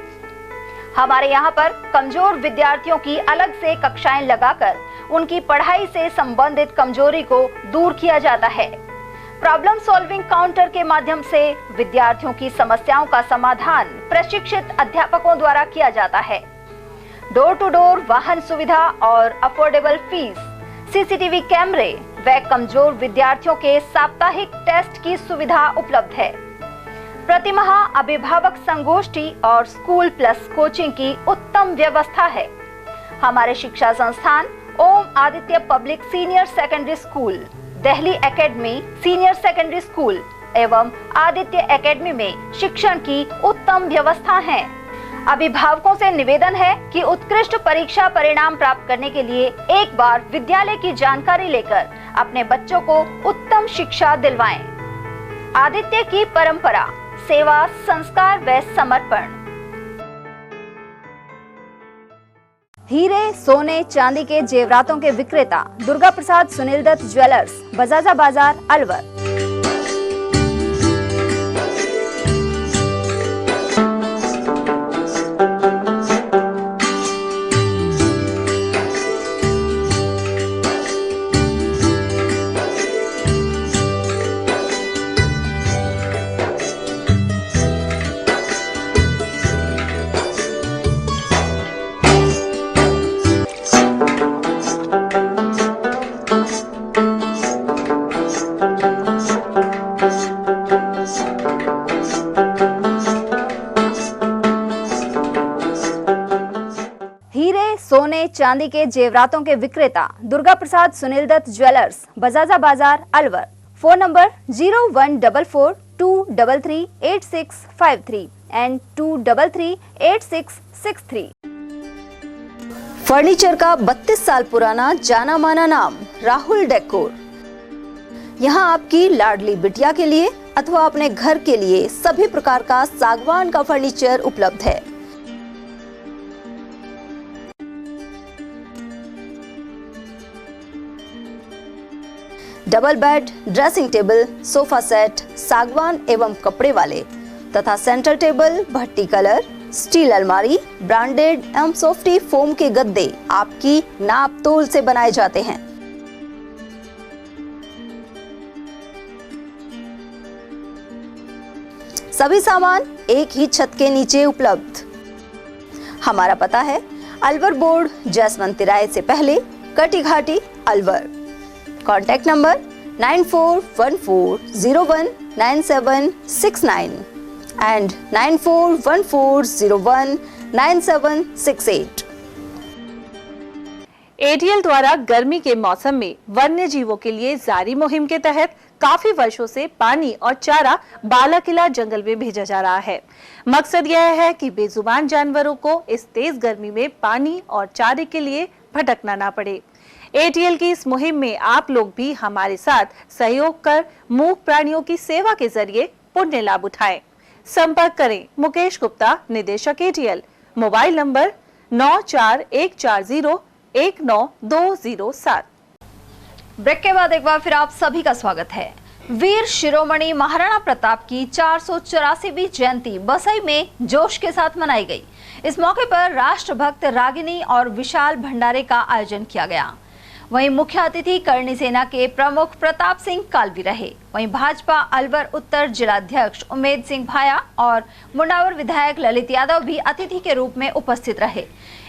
हमारे यहाँ पर कमजोर विद्यार्थियों की अलग से कक्षाएं लगाकर उनकी पढ़ाई से संबंधित कमजोरी को दूर किया जाता है। प्रॉब्लम सॉल्विंग काउंटर के माध्यम से विद्यार्थियों की समस्याओं का समाधान प्रशिक्षित अध्यापकों द्वारा किया जाता है। डोर टू डोर वाहन सुविधा और अफोर्डेबल फीस, CCTV कैमरे व कमजोर विद्यार्थियों के साप्ताहिक टेस्ट की सुविधा उपलब्ध है। प्रतिमाह अभिभावक संगोष्ठी और स्कूल प्लस कोचिंग की उत्तम व्यवस्था है। हमारे शिक्षा संस्थान Om Aditya public senior secondary school, Delhi academy senior secondary school एवं आदित्य एकेडमी में शिक्षण की उत्तम व्यवस्था है। अभिभावकों से निवेदन है कि उत्कृष्ट परीक्षा परिणाम प्राप्त करने के लिए एक बार विद्यालय की जानकारी लेकर अपने बच्चों को उत्तम शिक्षा दिलवाएं। आदित्य की परंपरा, सेवा, संस्कार व समर्पण। हीरे, सोने, चांदी के जेवरातों के विक्रेता दुर्गा प्रसाद सुनील दत्त ज्वेलर्स, बजाजा बाजार, अलवर। सोने चांदी के जेवरातों के विक्रेता दुर्गा प्रसाद सुनील दत्त ज्वेलर्स, बजाजा बाजार, Alwar. Phone number 0144233863 and 2338663। Furniture का 32 साल पुराना जाना माना नाम राहुल डेकोर। यहाँ आपकी लाडली बिटिया के लिए अथवा अपने घर के लिए सभी प्रकार का सागवान का फर्नीचर उपलब्ध है। Double bed, dressing table, sofa set, सागवान एवं कपड़े वाले तथा सेंटर टेबल, भट्टी कलर, स्टील अलमारी, ब्रांडेड एवं सॉफ्टी फोम के गद्दे आपकी नाप तोल से बनाए जाते हैं। सभी सामान एक ही छत के नीचे उपलब्ध। हमारा पता है अलवर बोर्ड, जसवंत तिराहे से पहले, Kati Ghati, Alwar. Contact number 9414019769 and 9414019768। ATL द्वारा गर्मी के मौसम में वन्य जीवों के लिए जारी मुहिम के तहत काफी वर्षों से पानी और चारा बालाकिला जंगल में भेजा जा रहा है। मकसद यह है कि बेजुबान जानवरों को इस तेज गर्मी में पानी और चारे के लिए भटकना ना पड़े। एटीएल की इस मुहिम में आप लोग भी हमारे साथ सहयोग कर मूक प्राणियों की सेवा के जरिए पुण्य लाभ उठाएं। संपर्क करें मुकेश गुप्ता, निदेशक एटीएल, मोबाइल नंबर 9414019207। ब्रेक के बाद एक बार फिर आप सभी का स्वागत है। वीर शिरोमणि महाराणा प्रताप की 484वीं जयंती बसई में जोश के साथ मनाई गई। इस मौके पर राष्ट्रभक्त रागिनी और विशाल भंडारे का आयोजन किया गया। वहीं मुख्य अतिथि करणी सेना के प्रमुख प्रताप सिंह कालवी रहे। वहीं भाजपा अलवर उत्तर जिलाध्यक्ष उमेद सिंह भाया और मुंडावर विधायक ललित यादव भी अतिथि के रूप में उपस्थित रहे।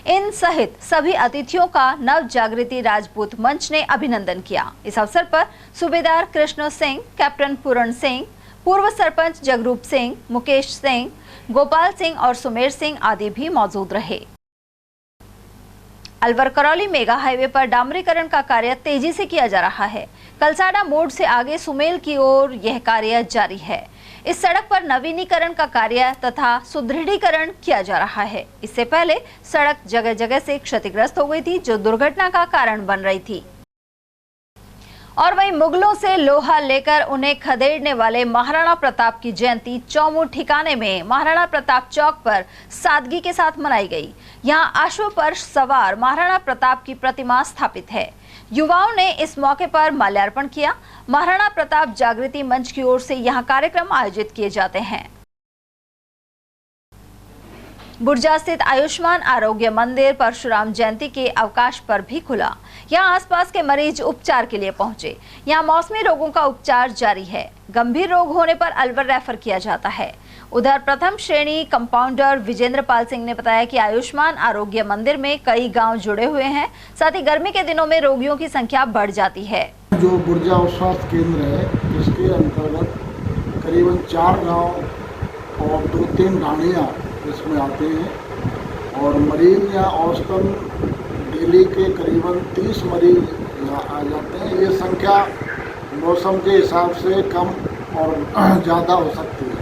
इन सहित सभी अतिथियों का नव जागृति राजपूत मंच ने अभिनंदन किया। इस अवसर पर सूबेदार कृष्ण सिंह, कैप्टन पूरण सिंह, पूर्व सरपंच जगरूप सिंह, मुकेश सिंह, गोपाल सिंह और सुमेर सिंह आदि भी मौजूद रहे। अलवर करौली मेगा हाईवे पर डामरीकरण का कार्य तेजी से किया जा रहा है। कलसाड़ा मोड़ से आगे सुमेल की ओर यह कार्य जारी है। इस सड़क पर नवीनीकरण का कार्य तथा सुदृढ़ीकरण किया जा रहा है। इससे पहले सड़क जगह जगह से क्षतिग्रस्त हो गई थी, जो दुर्घटना का कारण बन रही थी। और वहीं मुगलों से लोहा लेकर उन्हें खदेड़ने वाले महाराणा प्रताप की जयंती चौमुड़ ठिकाने में महाराणा प्रताप चौक पर सादगी के साथ मनाई गई। यहां अश्व पर सवार महाराणा प्रताप की प्रतिमा स्थापित है। युवाओं ने इस मौके पर माल्यार्पण किया। महाराणा प्रताप जागृति मंच की ओर से यहां कार्यक्रम आयोजित किए जाते हैं। बुर्जा स्थित आयुष्मान आरोग्य मंदिर परशुराम जयंती के अवकाश पर भी खुला। यहाँ आसपास के मरीज उपचार के लिए पहुंचे। यहाँ मौसमी रोगों का उपचार जारी है। गंभीर रोग होने पर अलवर रेफर किया जाता है। उधर प्रथम श्रेणी कंपाउंडर विजेंद्र पाल सिंह ने बताया कि आयुष्मान आरोग्य मंदिर में कई गांव जुड़े हुए हैं। साथ ही गर्मी के दिनों में रोगियों की संख्या बढ़ जाती है। जो बुर्जा स्वास्थ्य केंद्र है, इसके अंतर्गत करीबन 4 गाँव और 2-3 ढाणियाँ इसमें आते हैं और मरीज यहाँ औसतन डेली के करीबन 30 मरीज यहाँ आ जाते हैं। ये संख्या मौसम के हिसाब से कम और ज़्यादा हो सकती है।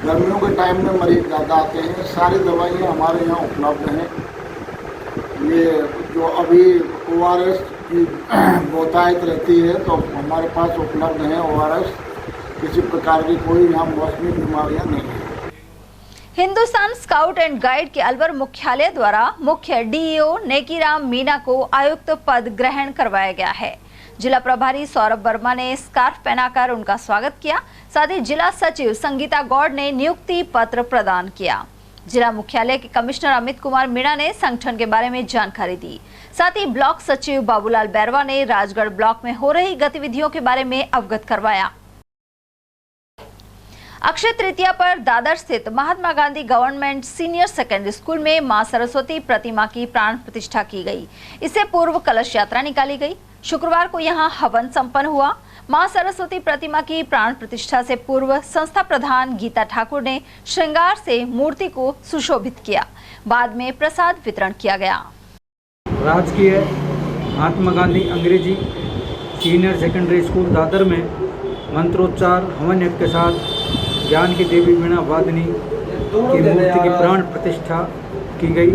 गर्मियों के टाइम में मरीज ज़्यादा आते हैं। सारी दवाइयाँ हमारे यहाँ उपलब्ध हैं। ये जो अभी ORS की बहुतायत रहती है तो हमारे पास उपलब्ध हैं ORS। किसी प्रकार की कोई यहाँ मौसमी बीमारियाँ नहीं हैं। हिंदुस्तान स्काउट एंड गाइड के अलवर मुख्यालय द्वारा मुख्य DEO नेकीराम मीना को आयुक्त पद ग्रहण करवाया गया है। जिला प्रभारी सौरभ वर्मा ने स्कार्फ पहनाकर उनका स्वागत किया। साथ ही जिला सचिव संगीता गौड़ ने नियुक्ति पत्र प्रदान किया। जिला मुख्यालय के कमिश्नर अमित कुमार मीणा ने संगठन के बारे में जानकारी दी। साथ ही ब्लॉक सचिव बाबूलाल बैरवा ने राजगढ़ ब्लॉक में हो रही गतिविधियों के बारे में अवगत करवाया। अक्षय तृतीया पर दादर स्थित Mahatma Gandhi government senior secondary school में मां सरस्वती प्रतिमा की प्राण प्रतिष्ठा की गई। इससे पूर्व कलश यात्रा निकाली गई। शुक्रवार को यहां हवन संपन्न हुआ। मां सरस्वती प्रतिमा की प्राण प्रतिष्ठा से पूर्व संस्था प्रधान गीता ठाकुर ने श्रृंगार से मूर्ति को सुशोभित किया। बाद में प्रसाद वितरण किया गया। राजकीय महात्मा गांधी अंग्रेजी सीनियर सेकेंडरी स्कूल दादर में मंत्रोच्चार हवन यज्ञ के साथ ज्ञान की देवी वीणा वादिनी की मूर्ति की प्राण प्रतिष्ठा की गई,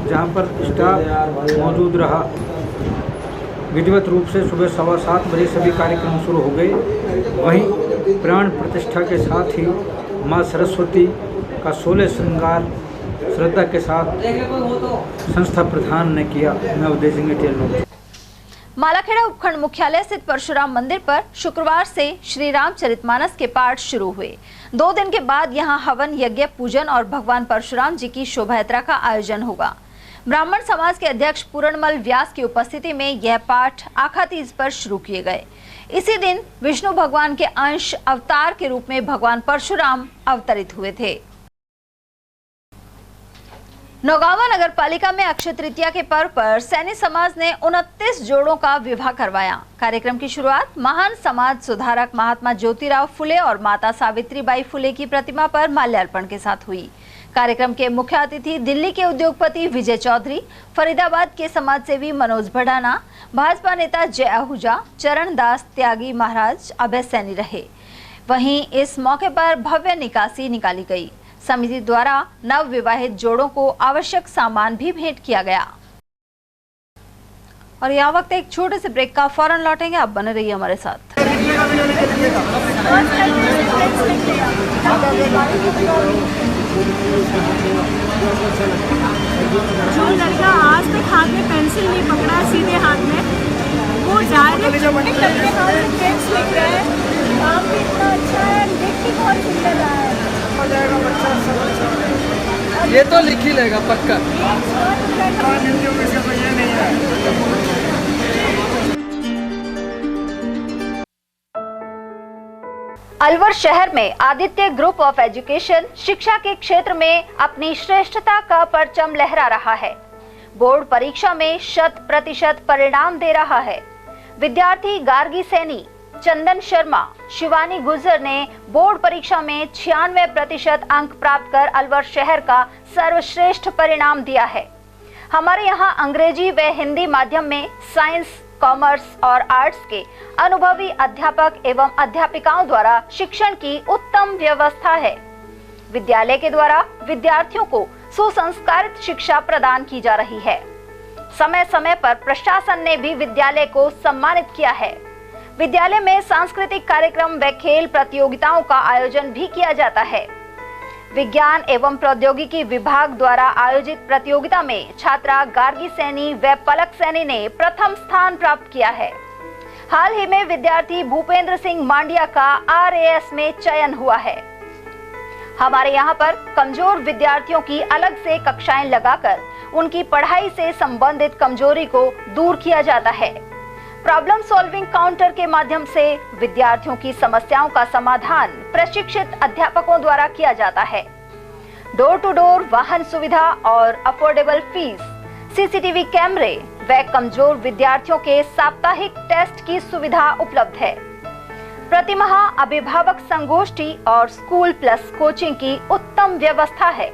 जहां पर स्टाफ मौजूद रहा। विधिवत रूप से सुबह 7:15 बजे सभी कार्यक्रम शुरू हो गए। वहीं प्राण प्रतिष्ठा के साथ ही मां सरस्वती का 16 श्रृंगार श्रद्धा के साथ संस्था प्रधान ने किया। मैं उदय सिंह एटीएल। मालाखेड़ा उपखंड मुख्यालय स्थित परशुराम मंदिर पर शुक्रवार से श्री रामचरितमानस के पाठ शुरू हुए। 2 दिन के बाद यहां हवन यज्ञ पूजन और भगवान परशुराम जी की शोभा यात्रा का आयोजन होगा। ब्राह्मण समाज के अध्यक्ष पूरणमल व्यास की उपस्थिति में यह पाठ आखा तीज पर शुरू किए गए। इसी दिन विष्णु भगवान के अंश अवतार के रूप में भगवान परशुराम अवतरित हुए थे। नौगावा नगर पालिका में अक्षय तृतीया के पर्व पर सैनी समाज ने 29 जोड़ों का विवाह करवाया। कार्यक्रम की शुरुआत महान समाज सुधारक महात्मा ज्योतिराव फुले और माता सावित्रीबाई फुले की प्रतिमा पर माल्यार्पण के साथ हुई। कार्यक्रम के मुख्य अतिथि दिल्ली के उद्योगपति विजय चौधरी, फरीदाबाद के समाजसेवी मनोज भडाना, भाजपा नेता जय आहूजा, चरण दास त्यागी महाराज, अभय सैनी रहे। वहीं इस मौके पर भव्य निकासी निकाली गई। समिति द्वारा नव विवाहित जोड़ों को आवश्यक सामान भी भेंट किया गया। और यह वक्त एक छोटे से ब्रेक का, फौरन लौटेंगे, आप बने रहिए हमारे साथ। जो लड़का आज तक हाथ में पेंसिल नहीं पकड़ा सीधे हाथ में, वो डायरेक्ट अपने हाथ में पेंस लिख रहा है। काम भी इतना अच्छा है, देख के बहुत सुंदर रहा है। ये तो लिख ही लेगा पक्का। अलवर शहर में आदित्य ग्रुप ऑफ एजुकेशन शिक्षा के क्षेत्र में अपनी श्रेष्ठता का परचम लहरा रहा है। बोर्ड परीक्षा में 100% परिणाम दे रहा है। विद्यार्थी गार्गी सैनी, चंदन शर्मा, शिवानी गुर्जर ने बोर्ड परीक्षा में 96% अंक प्राप्त कर अलवर शहर का सर्वश्रेष्ठ परिणाम दिया है। हमारे यहाँ अंग्रेजी व हिंदी माध्यम में साइंस, कॉमर्स और आर्ट्स के अनुभवी अध्यापक एवं अध्यापिकाओं द्वारा शिक्षण की उत्तम व्यवस्था है। विद्यालय के द्वारा विद्यार्थियों को सुसंस्कारित शिक्षा प्रदान की जा रही है। समय समय पर प्रशासन ने भी विद्यालय को सम्मानित किया है। विद्यालय में सांस्कृतिक कार्यक्रम व खेल प्रतियोगिताओं का आयोजन भी किया जाता है। विज्ञान एवं प्रौद्योगिकी विभाग द्वारा आयोजित प्रतियोगिता में छात्रा गार्गी सैनी व पलक सैनी ने प्रथम स्थान प्राप्त किया है। हाल ही में विद्यार्थी भूपेंद्र सिंह मांडिया का RAS में चयन हुआ है। हमारे यहाँ पर कमजोर विद्यार्थियों की अलग से कक्षाएं लगाकर उनकी पढ़ाई से संबंधित कमजोरी को दूर किया जाता है। प्रॉब्लम सॉल्विंग काउंटर के माध्यम से विद्यार्थियों की समस्याओं का समाधान प्रशिक्षित अध्यापकों द्वारा किया जाता है। डोर टू डोर वाहन सुविधा और अफोर्डेबल फीस, CCTV कैमरे व कमजोर विद्यार्थियों के साप्ताहिक टेस्ट की सुविधा उपलब्ध है। प्रतिमाह अभिभावक संगोष्ठी और स्कूल प्लस कोचिंग की उत्तम व्यवस्था है।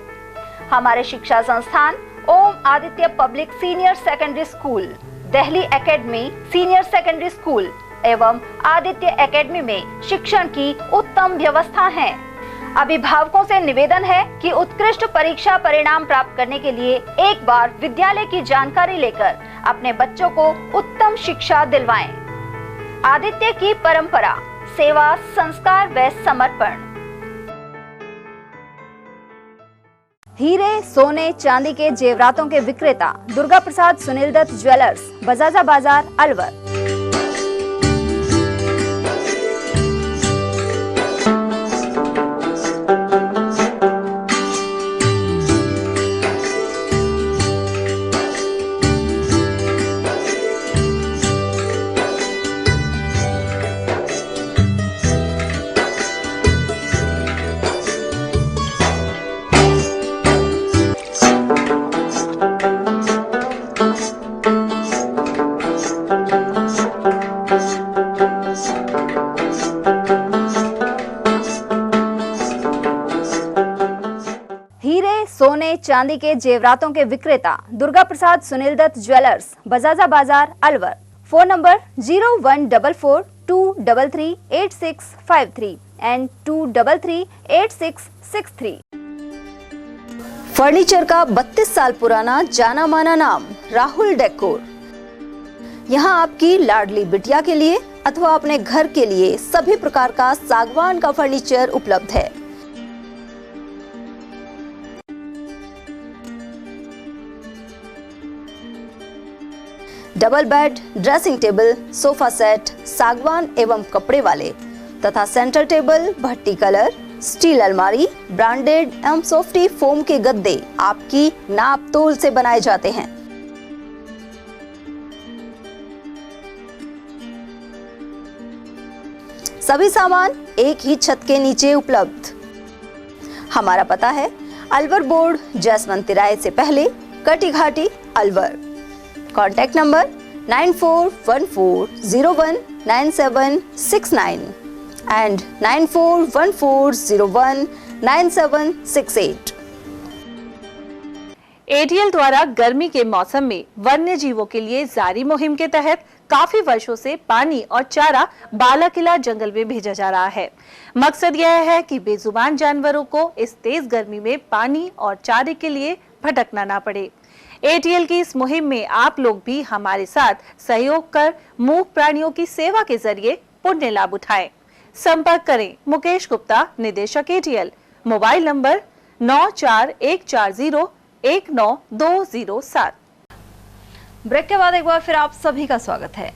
हमारे शिक्षा संस्थान Om Aditya public senior secondary school, Delhi academy senior secondary school एवं आदित्य एकेडमी में शिक्षण की उत्तम व्यवस्था है। अभिभावकों से निवेदन है कि उत्कृष्ट परीक्षा परिणाम प्राप्त करने के लिए एक बार विद्यालय की जानकारी लेकर अपने बच्चों को उत्तम शिक्षा दिलवाएं। आदित्य की परंपरा, सेवा, संस्कार व समर्पण। हीरे, सोने, चांदी के जेवरातों के विक्रेता दुर्गा प्रसाद सुनील दत्त ज्वेलर्स, बजाजा बाजार, अलवर। सोने चांदी के जेवरातों के विक्रेता दुर्गा प्रसाद सुनील दत्त ज्वेलर्स, बजाजा बाजार, Alwar. Phone number 0144233853 and 2338663। Furniture का 32 साल पुराना जाना माना नाम राहुल डेकोर। यहाँ आपकी लाडली बिटिया के लिए अथवा अपने घर के लिए सभी प्रकार का सागवान का फर्नीचर उपलब्ध है। Double bed, dressing table, sofa set सागवान एवं कपड़े वाले तथा सेंटर टेबल, भट्टी कलर, स्टील अलमारी, ब्रांडेड एवं सॉफ्टी फोम के गद्दे आपकी नाप तोल से बनाए जाते हैं। सभी सामान एक ही छत के नीचे उपलब्ध। हमारा पता है अलवर बोर्ड, जसवंत तिराहे से पहले, Kati Ghati, Alwar. Contact number 9414019769 and 9414019768। ATL द्वारा गर्मी के मौसम में वन्य जीवों के लिए जारी मुहिम के तहत काफी वर्षों से पानी और चारा बालाकिला जंगल में भेजा जा रहा है। मकसद यह है कि बेजुबान जानवरों को इस तेज गर्मी में पानी और चारे के लिए भटकना ना पड़े। एटीएल की इस मुहिम में आप लोग भी हमारे साथ सहयोग कर मूक प्राणियों की सेवा के जरिए पुण्य लाभ उठाएं। संपर्क करें मुकेश गुप्ता, निदेशक एटीएल, मोबाइल नंबर 9414019207। ब्रेक के बाद एक बार फिर आप सभी का स्वागत है।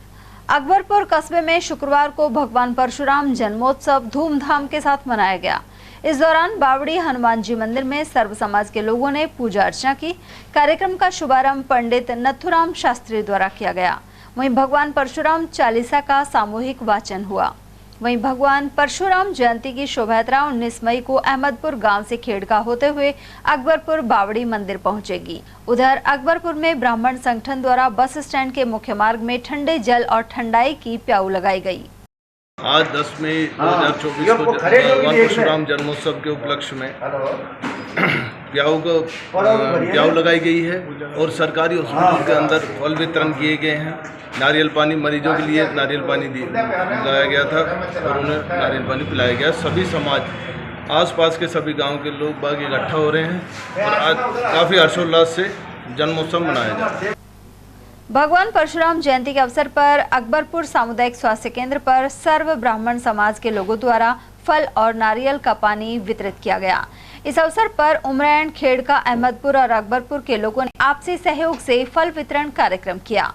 अकबरपुर कस्बे में शुक्रवार को भगवान परशुराम जन्मोत्सव धूमधाम के साथ मनाया गया। इस दौरान बावड़ी हनुमान जी मंदिर में सर्व समाज के लोगों ने पूजा अर्चना की। कार्यक्रम का शुभारंभ पंडित नथुराम शास्त्री द्वारा किया गया। वहीं भगवान परशुराम चालीसा का सामूहिक वाचन हुआ। वहीं भगवान परशुराम जयंती की शोभा यात्रा 19 मई को अहमदपुर गांव से खेड़का होते हुए अकबरपुर बावड़ी मंदिर पहुंचेगी। उधर अकबरपुर में ब्राह्मण संगठन द्वारा बस स्टैंड के मुख्य मार्ग में ठंडे जल और ठंडाई की प्याऊ लगाई गई। आज 10 मई 2024 को भगवान परशुराम जन्मोत्सव के उपलक्ष्य में प्याऊ लगाई गई है और सरकारी हॉस्पिटल के अंदर फल वितरण किए गए हैं। नारियल पानी मरीजों के लिए नारियल पानी लाया गया था और उन्हें नारियल पानी पिलाया गया। सभी समाज, आसपास के सभी गांव के लोग बाग इकट्ठा हो रहे हैं और आज काफ़ी हर्षोल्लास से जन्मोत्सव मनाया जा रहा है। भगवान परशुराम जयंती के अवसर पर अकबरपुर सामुदायिक स्वास्थ्य केंद्र पर सर्व ब्राह्मण समाज के लोगों द्वारा फल और नारियल का पानी वितरित किया गया। इस अवसर पर उमरैन, खेड़का, अहमदपुर और अकबरपुर के लोगों ने आपसी सहयोग से फल वितरण कार्यक्रम किया।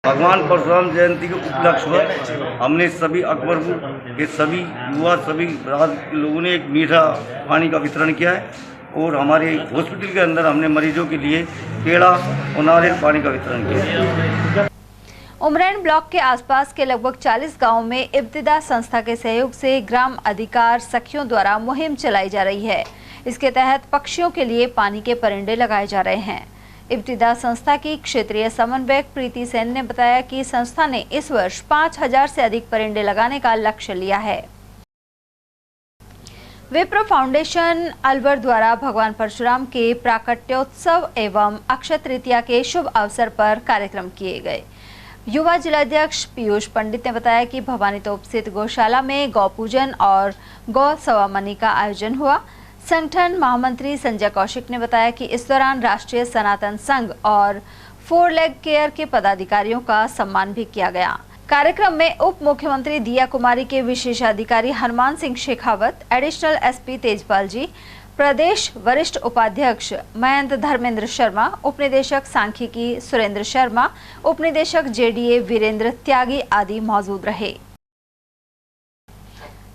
भगवान परशुराम जयंती के उपलक्ष्य में हमने सभी अकबरपुर के सभी युवा, सभी राज के लोगों ने एक मीठा पानी का वितरण किया है और हमारे हॉस्पिटल के अंदर हमने मरीजों के लिए केला और नारियल पानी का वितरण किया। उमरैन ब्लॉक के आसपास के लगभग 40 गांवों में इब्तिदा संस्था के सहयोग से ग्राम अधिकार सखियों द्वारा मुहिम चलाई जा रही है। इसके तहत पक्षियों के लिए पानी के परिंदे लगाए जा रहे हैं। इब्तिदा संस्था की क्षेत्रीय समन्वयक प्रीति सेन ने बताया कि संस्था ने इस वर्ष 5000 से अधिक परिंदे लगाने का लक्ष्य लिया है। विप्रो फाउंडेशन अलवर द्वारा भगवान परशुराम के प्राकट्योत्सव एवं अक्षय तृतीया के शुभ अवसर पर कार्यक्रम किए गए। युवा जिलाध्यक्ष पीयूष पंडित ने बताया कि भवानी तोप स्थित गौशाला में गौ पूजन और गौ सवामनी का आयोजन हुआ। संगठन महामंत्री संजय कौशिक ने बताया कि इस दौरान राष्ट्रीय सनातन संघ और 4 लेग केयर के पदाधिकारियों का सम्मान भी किया गया। कार्यक्रम में उप मुख्यमंत्री दिया कुमारी के विशेषाधिकारी हनुमान सिंह शेखावत, एडिशनल एसपी तेजपाल जी, प्रदेश वरिष्ठ उपाध्यक्ष महंत धर्मेंद्र शर्मा, उपनिदेशक सांख्यिकी सुरेंद्र शर्मा, उपनिदेशक जेडीए वीरेंद्र त्यागी आदि मौजूद रहे।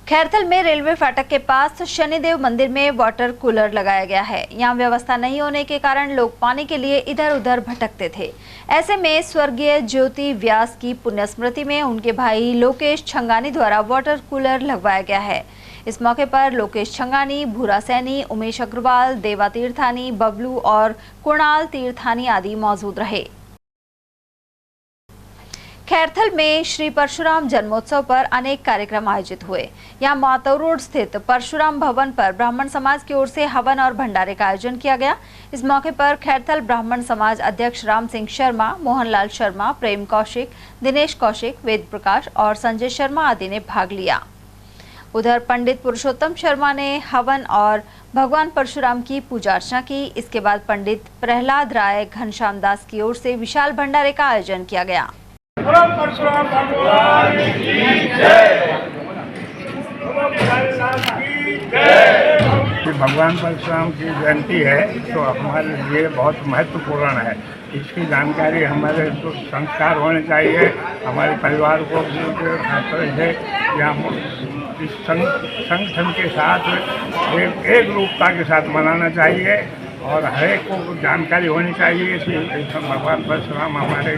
खैरथल में रेलवे फाटक के पास शनिदेव मंदिर में वाटर कूलर लगाया गया है। यहाँ व्यवस्था नहीं होने के कारण लोग पानी के लिए इधर उधर भटकते थे। ऐसे में स्वर्गीय ज्योति व्यास की पुण्य स्मृति में उनके भाई लोकेश छंगानी द्वारा वाटर कूलर लगवाया गया है। इस मौके पर लोकेश छंगानी, भूरा सैनी, उमेश अग्रवाल, देवा तीर्थानी, बबलू और कुणाल तीर्थानी आदि मौजूद रहे। खैरथल में श्री परशुराम जन्मोत्सव पर अनेक कार्यक्रम आयोजित हुए। यहां मातौ रोड स्थित परशुराम भवन पर ब्राह्मण समाज की ओर से हवन और भंडारे का आयोजन किया गया। इस मौके पर खैरथल ब्राह्मण समाज अध्यक्ष राम सिंह शर्मा, मोहनलाल शर्मा, प्रेम कौशिक, दिनेश कौशिक, वेद प्रकाश और संजय शर्मा आदि ने भाग लिया। उधर पंडित पुरुषोत्तम शर्मा ने हवन और भगवान परशुराम की पूजा अर्चना की। इसके बाद पंडित प्रहलाद राय घनश्याम दास की ओर से विशाल भंडारे का आयोजन किया गया। परशुराम भगवान की जय। भगवान परशुराम की जयंती है तो हमारे लिए बहुत महत्वपूर्ण है। इसकी जानकारी हमारे जो संस्कार होने चाहिए, हमारे परिवार को या इस संगठन के साथ एक रूपता के साथ मनाना चाहिए और हर एक को जानकारी होनी चाहिए कि भगवान परशुराम हमारे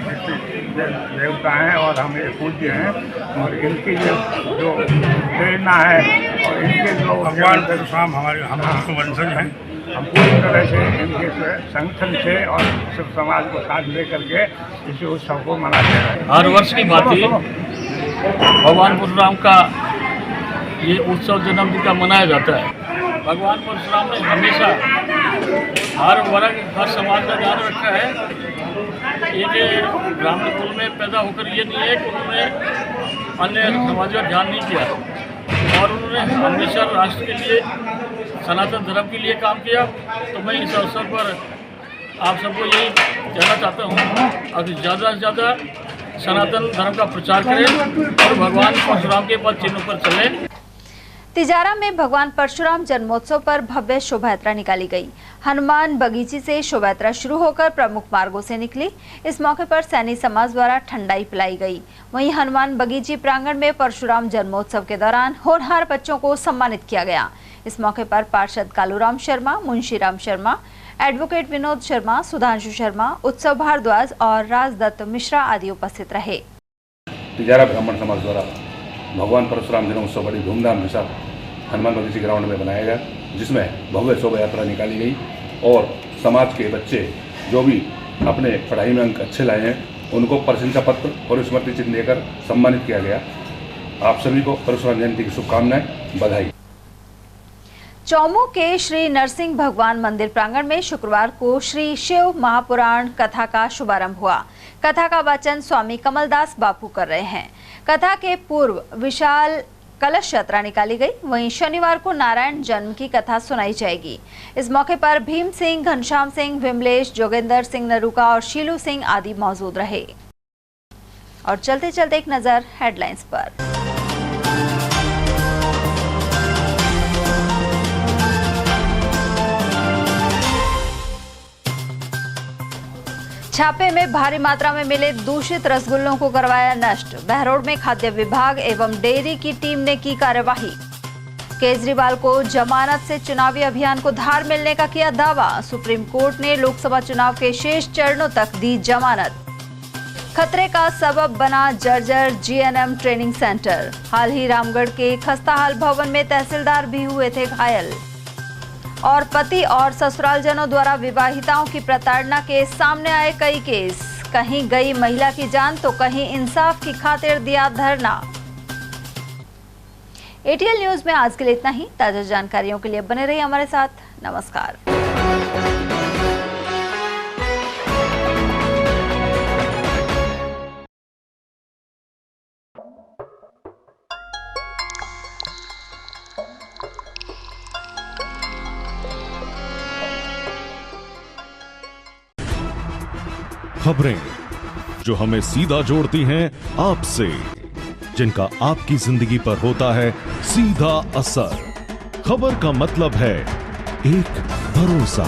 देवता हैं और हम ये पूज्य हैं, और इनकी जो प्रेरणा है और इनके जो भगवान परशुराम हमारे वंशज हैं, हम पूरी तरह से इनके संगठन से और सब समाज को साथ लेकर के इस उत्सव को मनाते हैं। हर वर्ष की भांति भगवान परशुराम का ये उत्सव जन्मदिन का मनाया जाता है। भगवान परशुराम ने हमेशा हर वर्ग हर समाज का ध्यान रखा है। एक ब्राह्मण कुल में पैदा होकर ये नहीं है कि उन्होंने अन्य समाज का ध्यान नहीं किया, और उन्होंने हमेशा राष्ट्र के लिए, सनातन धर्म के लिए काम किया। तो मैं इस अवसर पर आप सबको यही कहना चाहता हूँ, अब ज़्यादा से ज़्यादा सनातन धर्म का प्रचार करें और भगवान परशुराम के पद चिन्हों पर चलें। तिजारा में भगवान परशुराम जन्मोत्सव पर भव्य शोभा यात्रा निकाली गई। हनुमान बगीची से शोभा यात्रा शुरू होकर प्रमुख मार्गों से निकली। इस मौके पर सैनी समाज द्वारा ठंडाई पिलाई गई। वहीं हनुमान बगीची प्रांगण में परशुराम जन्मोत्सव के दौरान होनहार बच्चों को सम्मानित किया गया। इस मौके पर पार्षद कालूराम शर्मा, मुंशीराम शर्मा, एडवोकेट विनोद शर्मा, सुधांशु शर्मा, उत्सव भारद्वाज और राजदत्त मिश्रा आदि उपस्थित रहे। तिजारा ब्राह्मण समाज द्वारा भगवान परशुराम जन्मोत्सव बड़ी धूमधाम के साथ हनुमान बगीची ग्राउंड में बनाया गया, जिसमें भव्य शोभा यात्रा निकाली गई और समाज के बच्चे जो भी अपने पढ़ाई में अंक अच्छे लाए हैं उनको प्रशंसा पत्र और स्मृति चिन्ह देकर सम्मानित किया गया। आप सभी को परशुराम जयंती की शुभकामनाएं, बधाई। चौमू के श्री नरसिंह भगवान मंदिर प्रांगण में शुक्रवार को श्री शिव महापुराण कथा का शुभारंभ हुआ। कथा का वाचन स्वामी कमलदास बापू कर रहे हैं। कथा के पूर्व विशाल कलश यात्रा निकाली गई। वहीं शनिवार को नारायण जन्म की कथा सुनाई जाएगी। इस मौके पर भीम सिंह, घनश्याम सिंह, विमलेश, जोगेंद्र सिंह नरूका और शीलू सिंह आदि मौजूद रहे। और चलते चलते एक नजर हेडलाइंस पर। छापे में भारी मात्रा में मिले दूषित रसगुल्लों को करवाया नष्ट। बहरोड में खाद्य विभाग एवं डेयरी की टीम ने की कार्यवाही। केजरीवाल को जमानत से चुनावी अभियान को धार मिलने का किया दावा। सुप्रीम कोर्ट ने लोकसभा चुनाव के शेष चरणों तक दी जमानत। खतरे का सबब बना जर्जर जीएनएम ट्रेनिंग सेंटर। हाल ही रामगढ़ के खस्ताहाल भवन में तहसीलदार भी हुए थे घायल। और पति और ससुरालजनों द्वारा विवाहिताओं की प्रताड़ना के सामने आए कई केस। कहीं गई महिला की जान तो कहीं इंसाफ की खातिर दिया धरना। एटीएल न्यूज में आज के लिए इतना ही। ताजा जानकारियों के लिए बने रहिए हमारे साथ। नमस्कार। खबरें जो हमें सीधा जोड़ती हैं आपसे, जिनका आपकी जिंदगी पर होता है सीधा असर। खबर का मतलब है एक भरोसा,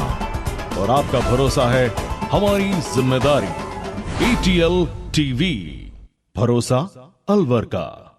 और आपका भरोसा है हमारी जिम्मेदारी। एटीएल टीवी, भरोसा अलवर का।